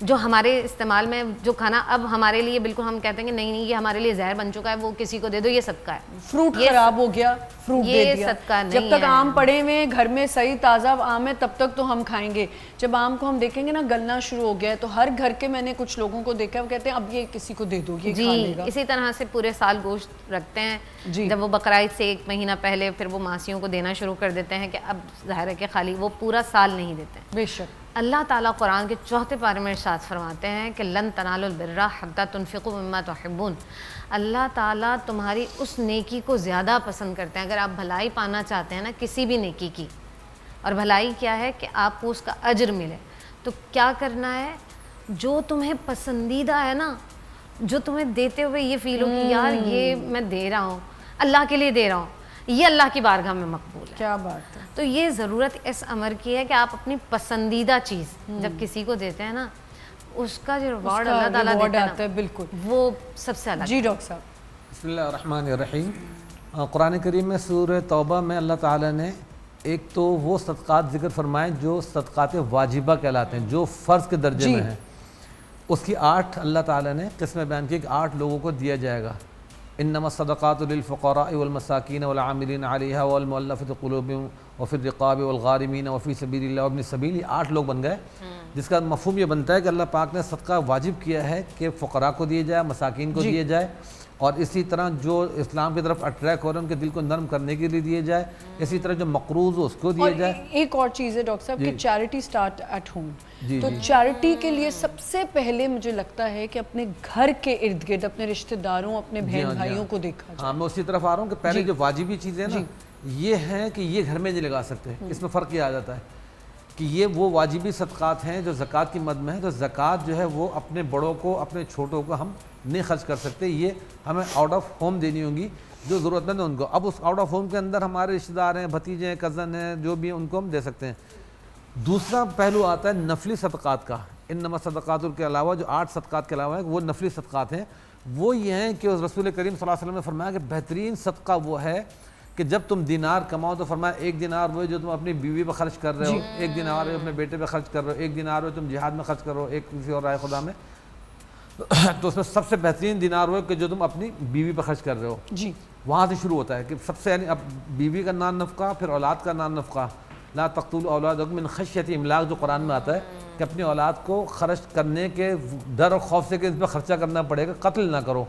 جو ہمارے استعمال میں جو کھانا اب ہمارے لیے بالکل ہم کہتے ہیں کہ نہیں یہ ہمارے لیے زہر بن چکا ہے, وہ کسی کو دے دو, یہ صدقہ ہے. فروٹ خراب ہو گیا, فروٹ دے یہ دیا. صدقہ نہیں جب تک ہے. آم پڑے ہوئے گھر میں صحیح تازہ آم ہے تب تک تو ہم کھائیں گے. جب آم کو ہم دیکھیں گے نا گلنا شروع ہو گیا ہے, تو ہر گھر کے میں نے کچھ لوگوں کو دیکھا وہ کہتے ہیں اب یہ کسی کو دے دو, یہ کھا لے گا. اسی طرح سے پورے سال گوشت رکھتے ہیں, جب وہ بقرعید سے 1 مہینہ پہلے پھر وہ ماسیوں کو دینا شروع کر دیتے ہیں کہ اب ظاہر ہے کہ خالی وہ پورا سال نہیں دیتے. بے شک اللہ تعالیٰ قرآن کے 4 پارے میں ارشاد فرماتے ہیں کہ لن تنالوا البر حتی تنفقوا مما تحبون. اللہ تعالیٰ تمہاری اس نیکی کو زیادہ پسند کرتے ہیں. اگر آپ بھلائی پانا چاہتے ہیں نا کسی بھی نیکی کی, اور بھلائی کیا ہے کہ آپ کو اس کا اجر ملے, تو کیا کرنا ہے, جو تمہیں پسندیدہ ہے نا, جو تمہیں دیتے ہوئے یہ فیل ہو کہ یار یہ میں دے رہا ہوں اللہ کے لیے دے رہا ہوں, یہ اللہ کی بارگاہ میں مقبول ہے. کیا بات ہے. تو یہ ضرورت اس امر کی ہے کہ آپ اپنی پسندیدہ چیز جب کسی کو دیتے ہیں نا, اس کا جو ریوارڈ اللہ تعالیٰ دیتا ہے بالکل وہ سب سے الگ. جی ڈاکٹر صاحب. بسم اللہ الرحمن الرحیم. قرآن کریم میں سورہ توبہ میں اللہ تعالیٰ نے ایک تو وہ صدقات ذکر فرمائے جو صدقات واجبہ کہلاتے ہیں, جو فرض کے درجے میں ہیں. اس کی 8 اللہ تعالیٰ نے قسمیں بیان کی کہ 8 لوگوں کو دیا جائے گا. انما الصدقات للفقراء والمساکین والعاملین علیہا والمؤلفۃ قلوبہم وفی الرقاب والغارمین وفی سبیل اللہ وابن السبیل. 8 لوگ بن گئے, جس کا مفہوم یہ بنتا ہے کہ اللہ پاک نے صدقہ واجب کیا ہے کہ فقراء کو دیے جائے, مساکین کو دیے جائے, اور اسی طرح جو اسلام کی طرف اٹریک ہو رہے ہیں ان کے دل کو نرم کرنے کے لیے دیے جائے, اسی طرح جو مقروض ہو اس کو دیے جائے. ایک اور چیز ہے ڈاکٹر صاحب کہ چیریٹی سٹارٹ ایٹ ہوم. تو چیریٹی کے لیے سب سے پہلے مجھے لگتا ہے کہ اپنے گھر کے ارد گرد اپنے رشتہ داروں, اپنے بہن بھائیوں کو دیکھا جائے. ہاں میں اسی طرف آ رہا ہوں کہ پہلے جو واجبی چیزیں نا یہ ہیں کہ یہ گھر میں نہیں لگا سکتے. اس میں فرق یہ آ جاتا ہے کہ یہ وہ واجبی صدقات ہیں جو زکوٰۃ کی مد میں ہیں. تو زکوٰۃ جو ہے وہ اپنے بڑوں کو اپنے چھوٹوں کو ہم نہیں خرچ کر سکتے, یہ ہمیں آؤٹ آف ہوم دینی ہوگی جو ضرورت مند ہے ان کو. اب اس آؤٹ آف ہوم کے اندر ہمارے رشتہ دار ہیں, بھتیجے ہیں, کزن ہیں, جو بھی ہیں ان کو ہم دے سکتے ہیں. دوسرا پہلو آتا ہے نفلی صدقات کا. انما صدقات کے علاوہ جو 8 صدقات کے علاوہ ہیں وہ نفلی صدقات ہیں. وہ یہ ہیں کہ رسول کریم صلی اللہ علیہ وسلم نے فرمایا کہ بہترین صدقہ وہ ہے کہ جب تم دینار کماؤ تو فرمایا 1 دینار وہ ہے جو تم اپنی بیوی پہ خرچ کر رہے ہو, 1 دینار ہے اپنے بیٹے پہ خرچ کر رہے ہو, 1 دینار ہے تم جہاد میں خرچ کر رہے ہو, ایک کسی اور رائے خدا میں. تو اس میں سب سے بہترین دینار وہ ہے کہ جو تم اپنی بیوی پہ خرچ کر رہے ہو. جی وہاں سے شروع ہوتا ہے کہ سب سے, یعنی اب بیوی کا نان نفقہ, پھر اولاد کا نان نفقہ. لا تقتلوا اولادکم من خشیۃ املاق جو قرآن میں آتا ہے کہ اپنی اولاد کو خرچ کرنے کے ڈر اور خوف سے کہ اس پہ خرچہ کرنا پڑے گا, قتل نہ کرو.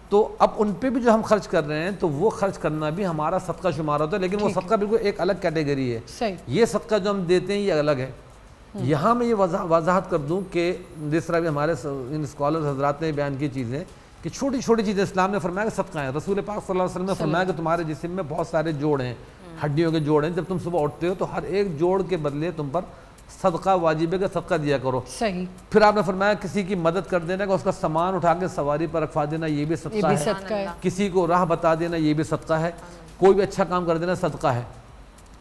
تو اب ان پہ بھی جو ہم خرچ کر رہے ہیں تو وہ خرچ کرنا بھی ہمارا صدقہ شمار ہوتا ہے, لیکن وہ صدقہ بالکل ایک الگ کیٹیگری ہے. یہ صدقہ جو ہم دیتے ہیں یہ الگ ہے. یہاں میں یہ وضاحت کر دوں کہ جس طرح بھی ہمارے ان اسکالر حضرات نے بیان کی چیزیں کہ چھوٹی چھوٹی چیزیں اسلام نے فرمایا کہ صدقہ ہیں. رسول پاک صلی اللہ علیہ وسلم نے فرمایا کہ تمہارے جسم میں بہت سارے جوڑ ہیں, ہڈیوں کے جوڑ ہیں. جب تم صبح اٹھتے ہو تو ہر ایک جوڑ کے بدلے تم پر صدقہ واجب ہے کہ صدقہ دیا کرو. صحیح. پھر آپ نے فرمایا کسی کی مدد کر دینا کہ اس کا سامان اٹھا کے سواری پر رکھوا دینا یہ بھی صدقہ ہے. کسی کو راہ بتا دینا یہ بھی صدقہ ہے. کوئی بھی اچھا کام کر دینا صدقہ ہے.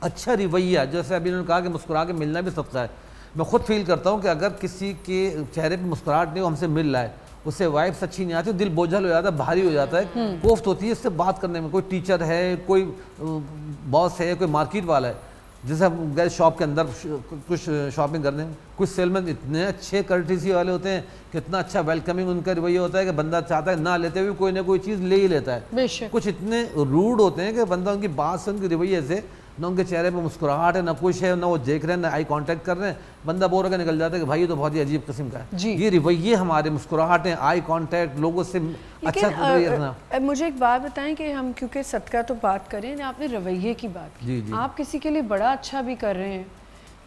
اچھا رویہ, جیسے ابھی انہوں نے کہا کہ مسکرا کے ملنا بھی صدقہ ہے. میں خود فیل کرتا ہوں کہ اگر کسی کے چہرے پہ مسکراہٹ نہیں ہو, ہم سے مل رہا ہے, اس سے وائبس اچھی نہیں آتی, دل بوجھل ہو جاتا ہے, بھاری ہو جاتا ہے, کوفت ہوتی ہے اس سے بات کرنے میں. کوئی ٹیچر ہے, کوئی باس ہے, کوئی مارکیٹ والا ہے, جیسے ہم گئے شاپ کے اندر کچھ شاپنگ کرنے, کچھ سیلمین اتنے اچھے کرٹیسی والے ہوتے ہیں کہ اتنا اچھا ویلکمنگ ان کا رویہ ہوتا ہے کہ بندہ چاہتا ہے نہ لیتے ہوئے کوئی نہ کوئی چیز لے ہی لیتا ہے. کچھ اتنے روڈ ہوتے ہیں کہ بندہ ان کی بات سے, ان کے رویے سے, نہ ان کے چہرے پہ مسکراہٹ ہے, نہ کچھ ہے, نہ وہ دیکھ رہے ہیں, نہ آئی کانٹیکٹ کر رہے ہیں, بندہ بور ہو کے نکل جاتا ہے کہ بھائی یہ تو بہت ہی عجیب قسم کا ہے. یہ رویے ہمارے, مسکراہٹیں, آئی کانٹیکٹ, لوگوں سے اچھا رویہ رکھنا. مجھے ایک بات بتائیں کہ ہم کیونکہ صدقہ تو بات کریں, آپ نے رویے کی بات کی, آپ کسی کے لیے بڑا اچھا بھی کر رہے ہیں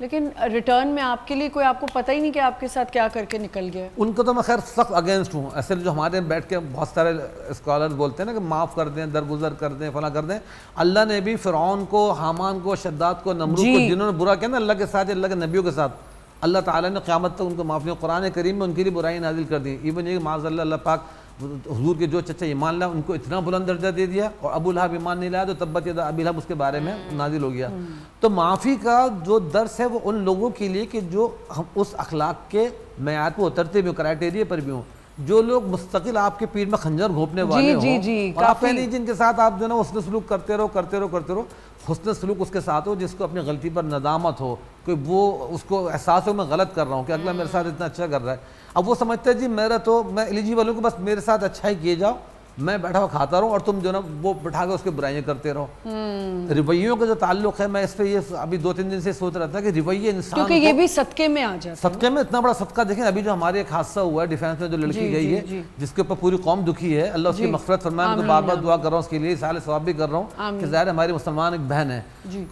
لیکن ریٹرن میں آپ کے لیے کوئی, آپ کو پتہ ہی نہیں کہ آپ کے ساتھ کیا کر کے نکل گیا. ان کو تو میں خیر سخت اگینسٹ ہوں. ایسے جو ہمارے بیٹھ کے بہت سارے اسکالرز بولتے ہیں نا کہ معاف کر دیں, درگزر کر دیں, فلاں کر دیں. اللہ نے بھی فرعون کو, حامان کو, شداد کو, نمرود کو, جنہوں نے برا کیا نا اللہ کے ساتھ, اللہ کے نبیوں کے ساتھ, اللہ تعالیٰ نے قیامت تک ان کو معاف نہیں. قرآن کریم میں ان کے لیے برائی نازل کر دی. ایون یہ معاذ اللہ پاک حضور کے جو چچا ایمان لایا ان کو اتنا بلند درجہ دے دیا, اور ابو لہب ایمان نہیں لایا تو تبت یدا ابی لہب اس کے بارے میں نازل ہو گیا. تو معافی کا جو درس ہے وہ ان لوگوں کے لیے کہ جو ہم اس اخلاق کے معیار پہ اترتے بھی ہوں, کرائٹیریا پر بھی ہوں. جو لوگ مستقل آپ کے پیر میں خنجر گھونپنے والے ہوں اور آپ کہیں جن کے ساتھ آپ جو ہے نا حسن سلوک کرتے رہو حسن سلوک اس کے ساتھ ہو جس کو اپنی غلطی پر ندامت ہو، کوئی وہ اس کو احساس ہو میں غلط کر رہا ہوں کہ اگلا میرے ساتھ اتنا اچھا کر رہا ہے، اب وہ سمجھتے ہیں جی میں ایلیجیبل ہوں کہ بس میرے ساتھ اچھا ہی کیے جاؤ، میں بیٹھا ہوا کھاتا رہوں اور تم جو نا وہ بٹھا کے اس کے برائیاں کرتے رہو۔ رویوں کا جو تعلق ہے، میں اس پہ یہ ابھی 2-3 دن سے سوچ رہا تھا کہ رویے انسان کیونکہ یہ بھی صدقے میں آ جاتا ہے، صدقے میں اتنا بڑا صدقہ۔ دیکھیں ابھی جو ہمارے ایک حادثہ ہوا ہے ڈیفینس میں، جو لڑکی گئی ہے جس کے اوپر پوری قوم دکھی ہے، اللہ اس کی مغفرت فرمائے، میں تو بار بار دعا کر رہا ہوں اس کے لیے، سال ثواب بھی کر رہا ہوں کہ ظاہر ہماری مسلمان ایک بہن ہے،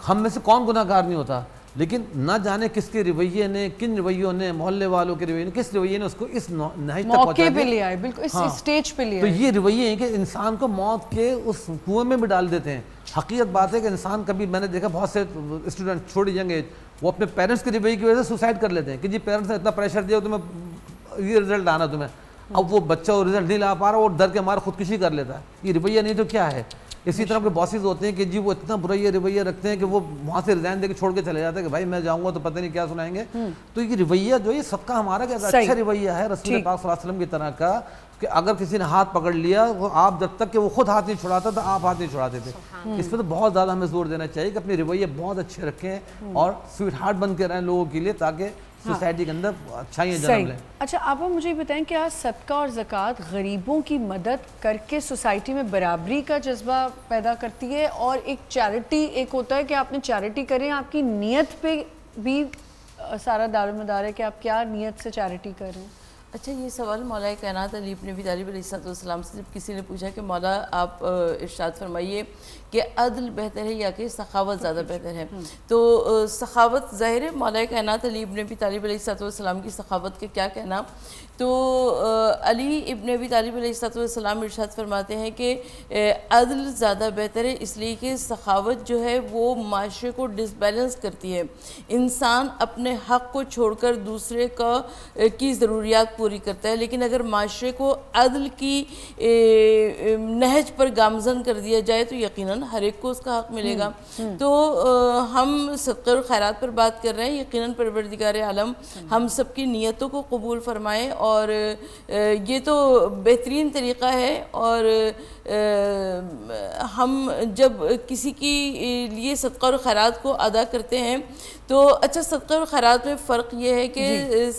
ہم میں سے کون گناہ گار نہیں ہوتا، لیکن نہ جانے کس کے رویے نے، کن رویوں نے، محلے والوں کے رویے نے، کس رویے نے اس کو اس نہج تک پہنچا پہ لے آئے، بالکل اس سٹیج پہ لے آئے۔ تو یہ رویے ہیں کہ انسان کو موت کے اس کنویں میں بھی ڈال دیتے ہیں۔ حقیقت بات ہے کہ انسان کبھی، میں نے دیکھا بہت سے اسٹوڈنٹ چھوٹی ینگ ایج وہ اپنے پیرنٹس کے رویے کی وجہ سے سوسائڈ کر لیتے ہیں کہ جی پیرنٹس نے اتنا پریشر دیا تمہیں یہ رزلٹ آنا تمہیں، اب وہ بچہ وہ رزلٹ نہیں لا پا رہا، وہ ڈر کے مارے خودکشی کر لیتا ہے۔ یہ رویہ نہیں تو کیا ہے؟ اسی طرح کے باسز ہوتے ہیں کہ جی وہ اتنا برا یہ رویہ رکھتے ہیں کہ وہ وہاں سے ریزائن دے کے چھوڑ کے چلے جاتے ہیں کہ بھائی میں جاؤں گا تو پتہ نہیں کیا سنائیں گے۔ تو یہ رویہ جو یہ صدقہ ہمارا کیا اچھا رویہ ہے رسول پاک صلی اللہ علیہ وسلم کی طرح کا کہ اگر کسی نے ہاتھ پکڑ لیا وہ آپ جب تک کہ وہ خود ہاتھ نہیں چھڑاتا تو آپ ہاتھ نہیں چھڑاتے تھے۔ اس پہ تو بہت زیادہ ہمیں زور دینا چاہیے کہ اپنے رویے بہت اچھے رکھیں اور سویٹ ہارٹ بن کے رہیں لوگوں کے لیے تاکہ سوسائٹی کے اندر اچھائیاں جنم لیں۔ اچھا آپ مجھے بتائیں کیا صدقہ اور زکوٰۃ غریبوں کی مدد کر کے سوسائٹی میں برابری کا جذبہ پیدا کرتی ہے؟ اور ایک چیریٹی ایک ہوتا ہے کہ آپ نے چیریٹی کریں، آپ کی نیت پہ بھی سارا دار و مدار ہے کہ آپ کیا نیت سے چیریٹی کر رہے ہیں۔ اچھا یہ سوال مولا کائنات علی بن ابی طالب علیہ السلام سے جب کسی نے پوچھا کہ مولا آپ ارشاد فرمائیے کہ عدل بہتر ہے یا کہ سخاوت زیادہ بہتر ہے، تو سخاوت ظاہر ہے مولا کائنات علی ابن ابی طالب علیہ السلام کی سخاوت کے کیا کہنا، تو علی ابن ابی طالب علیہ السلام ارشاد فرماتے ہیں کہ عدل زیادہ بہتر ہے اس لیے کہ سخاوت جو ہے وہ معاشرے کو ڈس بیلنس کرتی ہے، انسان اپنے حق کو چھوڑ کر دوسرے کی ضروریات پوری کرتا ہے، لیکن اگر معاشرے کو عدل کی نہج پر گامزن کر دیا جائے تو یقیناً ہر ایک کو اس کا حق ملے گا۔ تو ہم صدقہ اور خیرات پر بات کر رہے ہیں، یقیناً پروردگار عالم ہم سب کی نیتوں کو قبول فرمائے، اور یہ تو بہترین طریقہ ہے، اور ہم جب کسی کی لیے صدقہ اور خیرات کو ادا کرتے ہیں تو اچھا صدقہ اور خیرات میں فرق یہ ہے کہ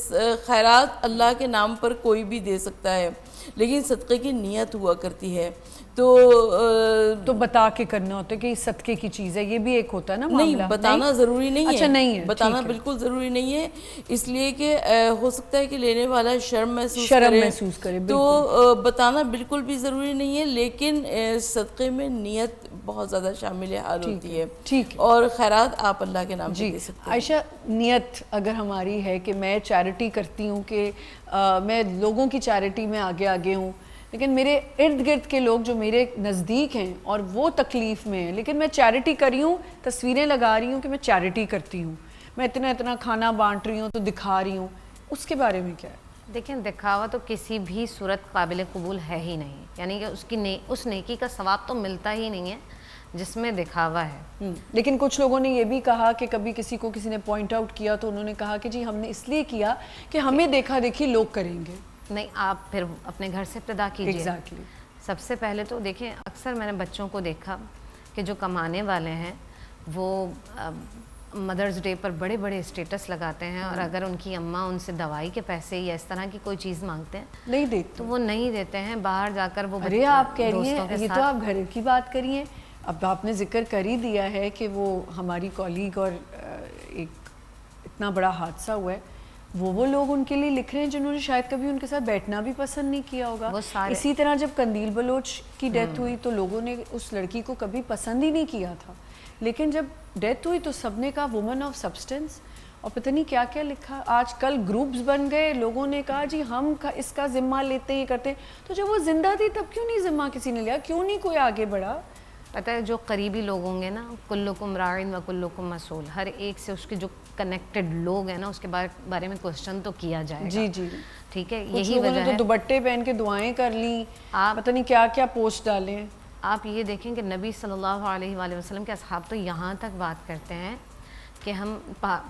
خیرات اللہ کے نام پر کوئی بھی دے سکتا ہے، لیکن صدقے کی نیت ہوا کرتی ہے، تو بتا کے کرنا ہوتا ہے کہ صدقے کی چیز ہے، یہ بھی ایک ہوتا ہے نا معاملہ۔ نہیں بتانا ضروری نہیں ہے، اچھا نہیں ہے، بتانا بالکل ضروری نہیں ہے، اس لیے کہ ہو سکتا ہے کہ لینے والا شرم محسوس کرے، تو بتانا بالکل بھی ضروری نہیں ہے، لیکن صدقے میں نیت بہت زیادہ شامل حال ہوتی ہے، اور خیرات آپ اللہ کے نام سے دے سکتے ہیں۔ عائشہ نیت اگر ہماری ہے کہ میں چیریٹی کرتی ہوں، کہ میں لوگوں کی چیریٹی میں آگے ہوں، لیکن میرے ارد گرد کے لوگ جو میرے نزدیک ہیں اور وہ تکلیف میں ہیں، لیکن میں چیریٹی کر رہی ہوں، تصویریں لگا رہی ہوں کہ میں چیریٹی کرتی ہوں، میں اتنا کھانا بانٹ رہی ہوں تو دکھا رہی ہوں، اس کے بارے میں کیا ہے؟ دیکھیں دکھاوا تو کسی بھی صورت قابل قبول ہے ہی نہیں، یعنی کہ اس نیکی کا ثواب تو ملتا ہی نہیں ہے جس میں دکھاوا ہے۔ لیکن کچھ لوگوں نے یہ بھی کہا کہ کبھی کسی کو کسی نے پوائنٹ آؤٹ کیا تو انہوں نے کہا کہ جی ہم نے اس لیے کیا کہ ہمیں دیکھا دیکھی لوگ کریں گے۔ نہیں، آپ پھر اپنے گھر سے ابتدا کیجیے۔ سب سے پہلے تو دیکھیں اکثر میں نے بچوں کو دیکھا کہ جو کمانے والے ہیں وہ مدرز ڈے پر بڑے بڑے اسٹیٹس لگاتے ہیں، اور اگر ان کی اماں ان سے دوائی کے پیسے یا اس طرح کی کوئی چیز مانگتے ہیں نہیں دیتے، تو وہ نہیں دیتے ہیں، باہر جا کر وہ ارے آپ کہہ رہی ہیں، یہ تو آپ گھر کی بات کریے، اب آپ نے ذکر کر ہی دیا ہے کہ وہ ہماری کالیگ اور ایک اتنا بڑا حادثہ ہوا ہے، وہ لوگ ان کے لیے لکھ رہے ہیں جنہوں نے شاید کبھی ان کے ساتھ بیٹھنا بھی پسند نہیں کیا ہوگا۔ اسی طرح جب قندیل بلوچ کی ڈیتھ ہوئی تو لوگوں نے اس لڑکی کو کبھی پسند ہی نہیں کیا تھا، لیکن جب ڈیتھ ہوئی تو سب نے کہا وومن آف سبسٹنس، اور پتہ نہیں کیا کیا لکھا، آج کل گروپس بن گئے، لوگوں نے کہا جی ہم اس کا ذمہ لیتے ہیں، یہ کرتے ہیں، تو جب وہ زندہ تھی تب کیوں نہیں ذمہ کسی نے لیا، کیوں نہیں کوئی آگے بڑھا؟ پتہ ہے جو قریبی لوگ ہوں گے نا، کلکم راعٍ و کلکم مسئول، ہر ایک سے اس کے جو کنیکٹڈ لوگ ہیں نا اس کے بارے میں کوسچن تو کیا جائے گا۔ جی جی ٹھیک ہے، یہی وجہ ہے، تو دوپٹے پہن کے دعائیں کر لیں، پتہ نہیں کیا کیا پوسٹ ڈالیں۔ آپ یہ دیکھیں کہ نبی صلی اللہ علیہ وآلہ وسلم کے اصحاب تو یہاں تک بات کرتے ہیں کہ ہم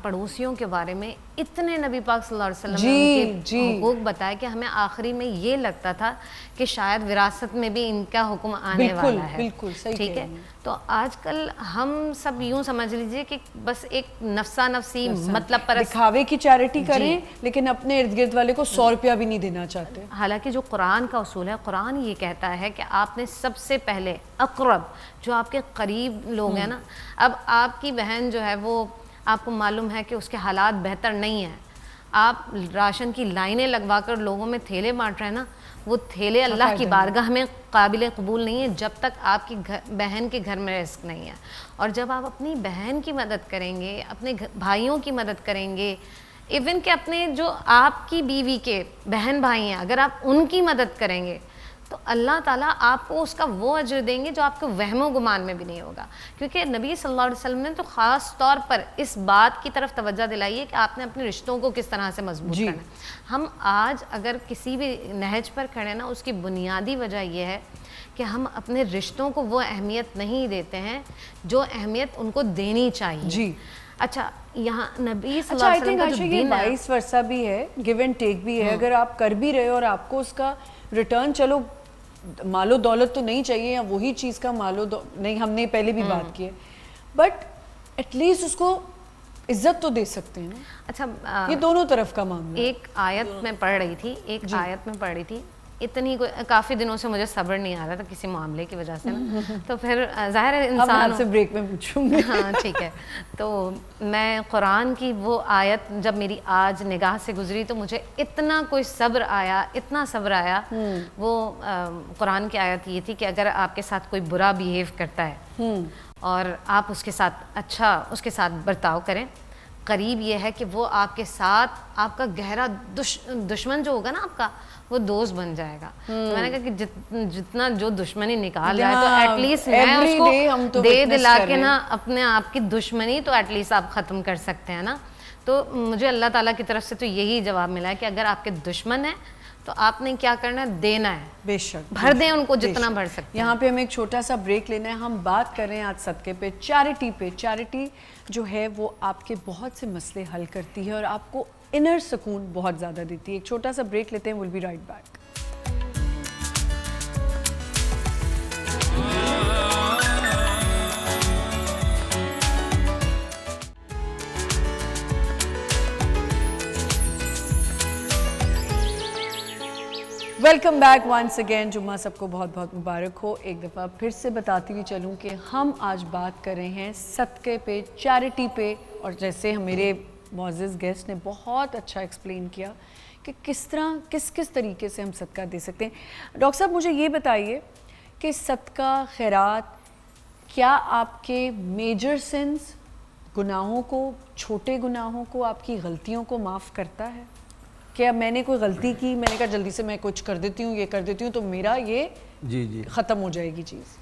پڑوسیوں کے بارے میں اتنے نبی پاک صلی اللہ علیہ وسلم نے ان کے حقوق بتائے کہ ہمیں آخری میں یہ لگتا تھا کہ شاید وراثت میں بھی ان کا حکم آنے والا ہے. بالکل صحیح. ٹھیک ہے. تو آج کل ہم سب یوں سمجھ لیجئے کہ بس ایک نفسا نفسی مطلب پر دکھاوے کی چیریٹی کریں لیکن اپنے ارد گرد والے کو 100 روپیہ بھی نہیں دینا چاہتے. حالانکہ جو قرآن کا اصول ہے، قرآن یہ کہتا ہے کہ آپ نے سب سے پہلے اقرب جو آپ کے قریب لوگ ہیں نا، اب آپ کی بہن جو ہے وہ آپ کو معلوم ہے کہ اس کے حالات بہتر نہیں ہیں، آپ راشن کی لائنیں لگوا کر لوگوں میں تھیلے بانٹ رہے ہیں نا، وہ تھیلے اللہ کی بارگاہ میں قابل قبول نہیں ہے جب تک آپ کی بہن کے گھر میں رزق نہیں ہے. اور جب آپ اپنی بہن کی مدد کریں گے، اپنے بھائیوں کی مدد کریں گے، ایون کہ اپنے جو آپ کی بیوی کے بہن بھائی ہیں اگر آپ ان کی مدد کریں گے تو اللہ تعالیٰ آپ کو اس کا وہ اجر دیں گے جو آپ کو وہم و گمان میں بھی نہیں ہوگا. کیونکہ نبی صلی اللہ علیہ وسلم نے تو خاص طور پر اس بات کی طرف توجہ دلائی ہے کہ آپ نے اپنے رشتوں کو کس طرح سے مضبوط کرنا ہے. ہم آج اگر کسی بھی نہج پر کھڑے نا، اس کی بنیادی وجہ یہ ہے کہ ہم اپنے رشتوں کو وہ اہمیت نہیں دیتے ہیں جو اہمیت ان کو دینی چاہیے. اچھا، یہاں نبی صلی اللہ علیہ وسلم کا جو دین ہے، وائس ورسا بھی ہے، گیو اینڈ ٹیک بھی ہے. اگر آپ کر بھی رہے ہو اور آپ کو اس کا ریٹرن، چلو مال و دولت تو نہیں چاہیے یا وہی چیز کا نہیں، ہم نے پہلے بھی بات کی ہے، بٹ ایٹ لیسٹ اس کو عزت تو دے سکتے ہیں نا. اچھا یہ دونوں طرف کا معاملہ. ایک آیت میں پڑھ رہی تھی اتنی کافی دنوں سے مجھے صبر نہیں آ رہا تھا کسی معاملے کی وجہ سے نا، تو پھر ظاہر ہے انسان سے بریک میں پوچھوں گی. ہاں ٹھیک ہے. تو میں قرآن کی وہ آیت جب میری آج نگاہ سے گزری تو مجھے اتنا کوئی صبر آیا. وہ قرآن کی آیت یہ تھی کہ اگر آپ کے ساتھ کوئی برا بیہیو کرتا ہے اور آپ اس کے ساتھ برتاؤ کریں، قریب یہ ہے کہ وہ آپ کے ساتھ آپ کا گہرا دشمن جو ہوگا نا آپ کا، وہ دوست بن جائے گا. تو میں نے کہا کہ جتنا جو دشمنی نکال رہا ہے تو ایٹ لیسٹ میں اس کو دے دلا کے نا اپنے آپ کی دشمنی تو ایٹ لیسٹ آپ ختم کر سکتے ہیں نا. تو مجھے اللہ تعالیٰ کی طرف سے تو یہی جواب ملا ہے کہ اگر آپ کے دشمن ہیں تو آپ نے کیا کرنا ہے، دینا ہے. بے شک بھر دیں ان کو جتنا بھر سکتے ہیں. یہاں پہ ہمیں ایک چھوٹا سا بریک لینا ہے. ہم بات کر رہے ہیں آج صدقے پہ، چیریٹی پہ. چیریٹی جو ہے وہ آپ کے بہت سے مسئلے حل کرتی ہے اور آپ کو انر سکون بہت زیادہ دیتی ہے. ایک چھوٹا سا بریک لیتے ہیں. We'll be right back. Welcome back once again. جمعہ سب کو بہت بہت مبارک ہو. ایک دفعہ پھر سے بتاتی ہوئی چلوں کہ ہم آج بات کر رہے ہیں صدقے پہ، چیریٹی پہ. اور جیسے میرے معزز گیسٹ نے بہت اچھا ایکسپلین کیا کہ کس طرح کس طریقے سے ہم صدقہ دے سکتے ہیں. ڈاکٹر صاحب مجھے یہ بتائیے کہ صدقہ خیرات کیا آپ کے میجر سنس، گناہوں کو، چھوٹے گناہوں کو، آپ کی غلطیوں کو معاف کرتا ہے؟ کہ اب میں نے کوئی غلطی کی، میں نے کہا جلدی سے میں کچھ کر دیتی ہوں، یہ کر دیتی ہوں، تو میرا یہ ختم ہو جائے گی چیز.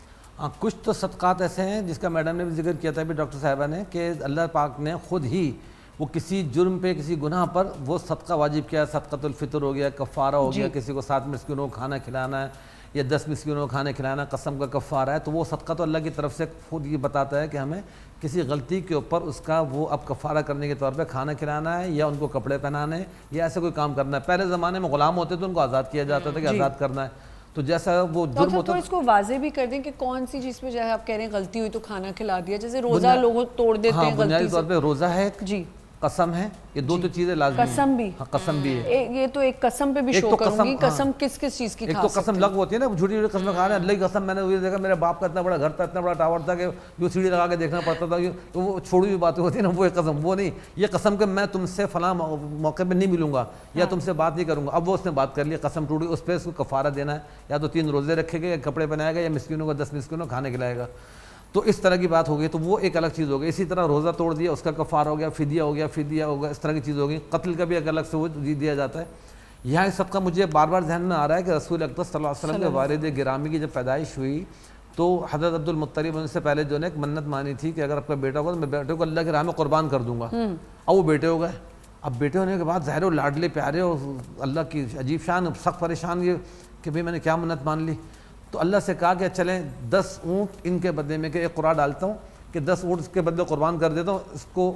کچھ تو صدقات ایسے ہیں جس کا میڈم نے بھی ذکر کیا تھا بھی ڈاکٹر صاحبہ نے، کہ اللہ پاک نے خود ہی وہ کسی جرم پہ، کسی گناہ پر وہ صدقہ واجب کیا. صدقۃ الفطر ہو گیا، کفارہ ہو گیا، کسی کو 7 مسکینوں کو کھانا کھلانا ہے یا 10 مسکینوں کو کھانا کھلانا قسم کا کفارہ ہے. تو وہ صدقہ تو اللہ کی طرف سے خود یہ بتاتا ہے کہ ہمیں کسی غلطی کے اوپر اس کا وہ اب کفارہ کرنے کے طور پہ کھانا کھلانا ہے یا ان کو کپڑے پہنانے یا ایسے کوئی کام کرنا ہے. پہلے زمانے میں غلام ہوتے تو ان کو آزاد کیا جاتا تھا کہ آزاد کرنا ہے. تو جیسا وہ جرم ہوتا ہے، تو اس کو واضح بھی کر دیں کہ کون سی چیز پہ جیسے آپ کہہ رہے ہیں غلطی ہوئی تو کھانا کھلا دیا. جیسے روزہ لوگ توڑ دیتے ہیں غلطی سے. بنیادی طور پہ روزہ ہے، قسم ہے، یہ دو تو چیزیں لازمی ہیں. قسم بھی، قسم بھی ہے. یہ تو ایک قسم پہ بھی شو کروں گی. قسم کس چیز کی کھا سکتے ہیں؟ ایک تو قسم لغو ہوتی ہے نا، جھوٹی جھوٹی قسمیں کھا رہے ہیں. اللہ کی قسم میں نے یہ دیکھا میرے باپ کا اتنا بڑا گھر تھا، اتنا بڑا ٹاور تھا کہ جو سیڑھی لگا کے دیکھنا پڑتا تھا. وہ چھوڑی ہوئی باتیں ہوتی ہیں نا، وہ ایک قسم. وہ نہیں، یہ قسم کہ میں تم سے فلاں موقع پہ نہیں ملوں گا یا تم سے بات نہیں کروں گا. اب وہ اس نے بات کر لی، قسم ٹوٹی، اس پہ اس کو کفارہ دینا ہے. یا تو 3 روزے رکھے گا، یا کپڑے پہنائے گا، یا مسکینوں کو 10 مسکینوں کھانے کھلائے گا. تو اس طرح کی بات ہو گئی، تو وہ ایک الگ چیز ہو گئی. اسی طرح روزہ توڑ دیا، اس کا کفارہ ہو گیا، فدیہ ہو گیا، اس طرح کی چیز ہو گئی. قتل کا بھی ایک الگ سے وہ دیا جاتا ہے. یہاں اس صدقہ مجھے بار بار ذہن میں آ رہا ہے کہ رسول اکرم صلی اللہ علیہ وسلم کے والد گرامی کی جب پیدائش ہوئی تو حضرت عبد المطلب ان سے پہلے جو نے ایک منت مانی تھی کہ اگر آپ کا بیٹا ہوگا تو میں بیٹے کو اللہ کی راہ میں قربان کر دوں گا. اب وہ بیٹے ہو گئے. اب بیٹے ہونے کے بعد ظاہر لاڈلے پیارے اور اللہ کی عجیب شان، سخت پریشان یہ کہ بھئی میں نے کیا منت مان لی. تو اللہ سے کہا کہ چلیں 10 اونٹ ان کے بدلے میں کہ ایک قرآن ڈالتا ہوں کہ 10 اونٹ اس کے بدلے قربان کر دیتا ہوں. اس کو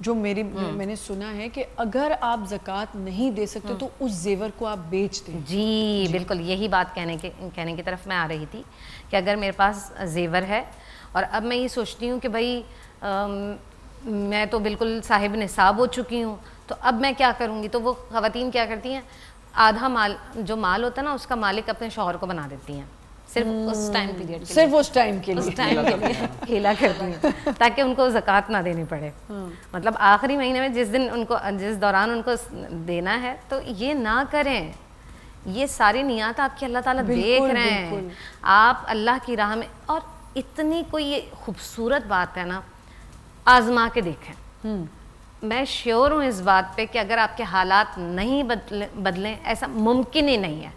جو میں نے سنا ہے کہ اگر آپ زکوٰۃ نہیں دے سکتے تو اس زیور کو آپ بیچ دیں. جی بالکل یہی بات کہنے کی طرف میں آ رہی تھی کہ اگر میرے پاس زیور ہے اور اب میں یہ سوچتی ہوں کہ بھائی میں تو بالکل صاحب نصاب ہو چکی ہوں تو اب میں کیا کروں گی, تو وہ خواتین کیا کرتی ہیں آدھا مال جو مال ہوتا ہے نا اس کا مالک اپنے شوہر کو بنا دیتی ہیں صرف اس ٹائم پیریڈ صرف اس ٹائم کے لیے ہیلا کرتی ہیں تاکہ ان کو زکوٰۃ نہ دینی پڑے. مطلب آخری مہینے میں جس دوران ان کو دینا ہے تو یہ نہ کریں. یہ ساری نیات آپ کی اللہ تعالیٰ دیکھ رہے ہیں, آپ اللہ کی راہ میں. اور اتنی کوئی یہ خوبصورت بات ہے نا, آزما کے دیکھیں. میں شیور ہوں اس بات پہ کہ اگر آپ کے حالات نہیں بدلیں ایسا ممکن ہی نہیں ہے,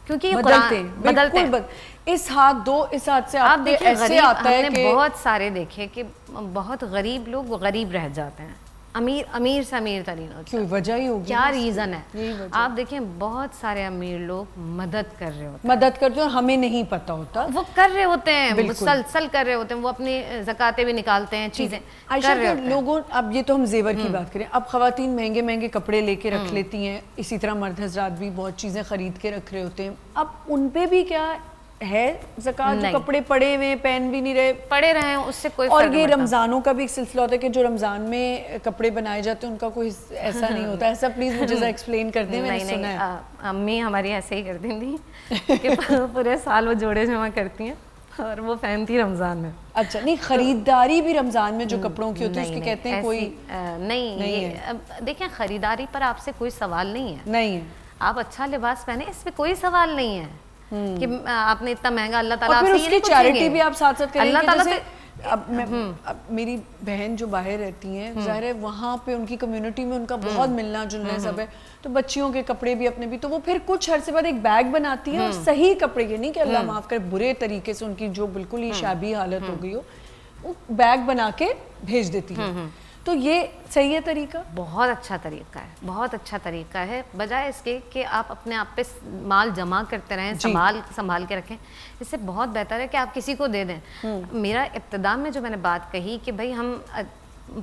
کیونکہ یہ قرآن بدلتے ہیں. اس ہاتھ دو اس ہاتھ سے آپ دیکھیں ایسے آتا ہے ہم نے بہت سارے دیکھے کہ بہت غریب لوگ غریب رہ جاتے ہیں, امیر سے امیر ترین ہوتے ہیں. وجہ ہی ہوگی, کیا ریزن ہے؟ آپ دیکھیں بہت سارے امیر لوگ مدد کر رہے ہوتے ہیں اور ہمیں نہیں پتا ہوتا, وہ کر رہے ہوتے ہیں, مسلسل کر رہے ہوتے ہیں, وہ اپنی زکاتیں بھی نکالتے ہیں, چیزیں کر رہے ہوتے ہیں. لوگوں اب یہ تو ہم زیور کی بات کریں, اب خواتین مہنگے مہنگے کپڑے لے کے رکھ لیتی ہیں, اسی طرح مرد حضرات بھی بہت چیزیں خرید کے رکھ رہے ہوتے ہیں. اب ان پہ بھی کیا ہے زکوٰۃ, جو کپڑے پڑے ہوئے پہن بھی نہیں رہے, پڑے رہے ہیں, اس سے کوئی اور یہ رمضانوں کا بھی ایک سلسلہ ہوتا ہے کہ جو رمضان میں کپڑے بنائے جاتے ہیں ان کا کوئی ایسا نہیں ہوتا. ایسا پلیز مجھے ذرا ایکسپلین کر دیں. میں نے سنا ہے امی ہماری ایسے ہی کرتی تھیں کہ پورے سال وہ جوڑے جمع کرتی ہیں اور وہ پہنتی رمضان میں. اچھا, نہیں خریداری بھی رمضان میں جو کپڑوں کی ہوتی ہے اس کے کہتے ہیں کوئی نہیں. دیکھیں خریداری پر آپ سے کوئی سوال نہیں ہے, نہیں ہے, آپ اچھا لباس پہنے, اس پہ کوئی سوال نہیں ہے کہ آپ نے اتنا مہنگا, اللہ تعالیٰ اور پھر اس کی چیریٹی بھی آپ ساتھ ساتھ کریں. اللہ تعالیٰ اب میری بہن جو باہر رہتی ہیں, ظاہر ہے وہاں پہ ان کی کمیونٹی میں ان کا بہت ملنا جلنا سب ہے, تو بچیوں کے کپڑے بھی اپنے بھی, تو وہ پھر کچھ عرصے بعد ایک بیگ بناتی ہیں اور صحیح کپڑے, یہ نہیں کہ اللہ معاف کرے برے طریقے سے ان کی جو بالکل ہی شابی حالت ہو گئی ہو, وہ بیگ بنا کے بھیج دیتی ہیں. تو یہ صحیح ہے طریقہ؟ بہت اچھا طریقہ ہے, بہت اچھا طریقہ ہے, بجائے اس کے کہ آپ اپنے آپ پہ مال جمع کرتے رہیں, سنبھال کے رکھیں. اس سے بہت بہتر ہے کہ آپ کسی کو دے دیں. میرا ابتدا میں جو میں نے بات کہی کہ بھائی ہم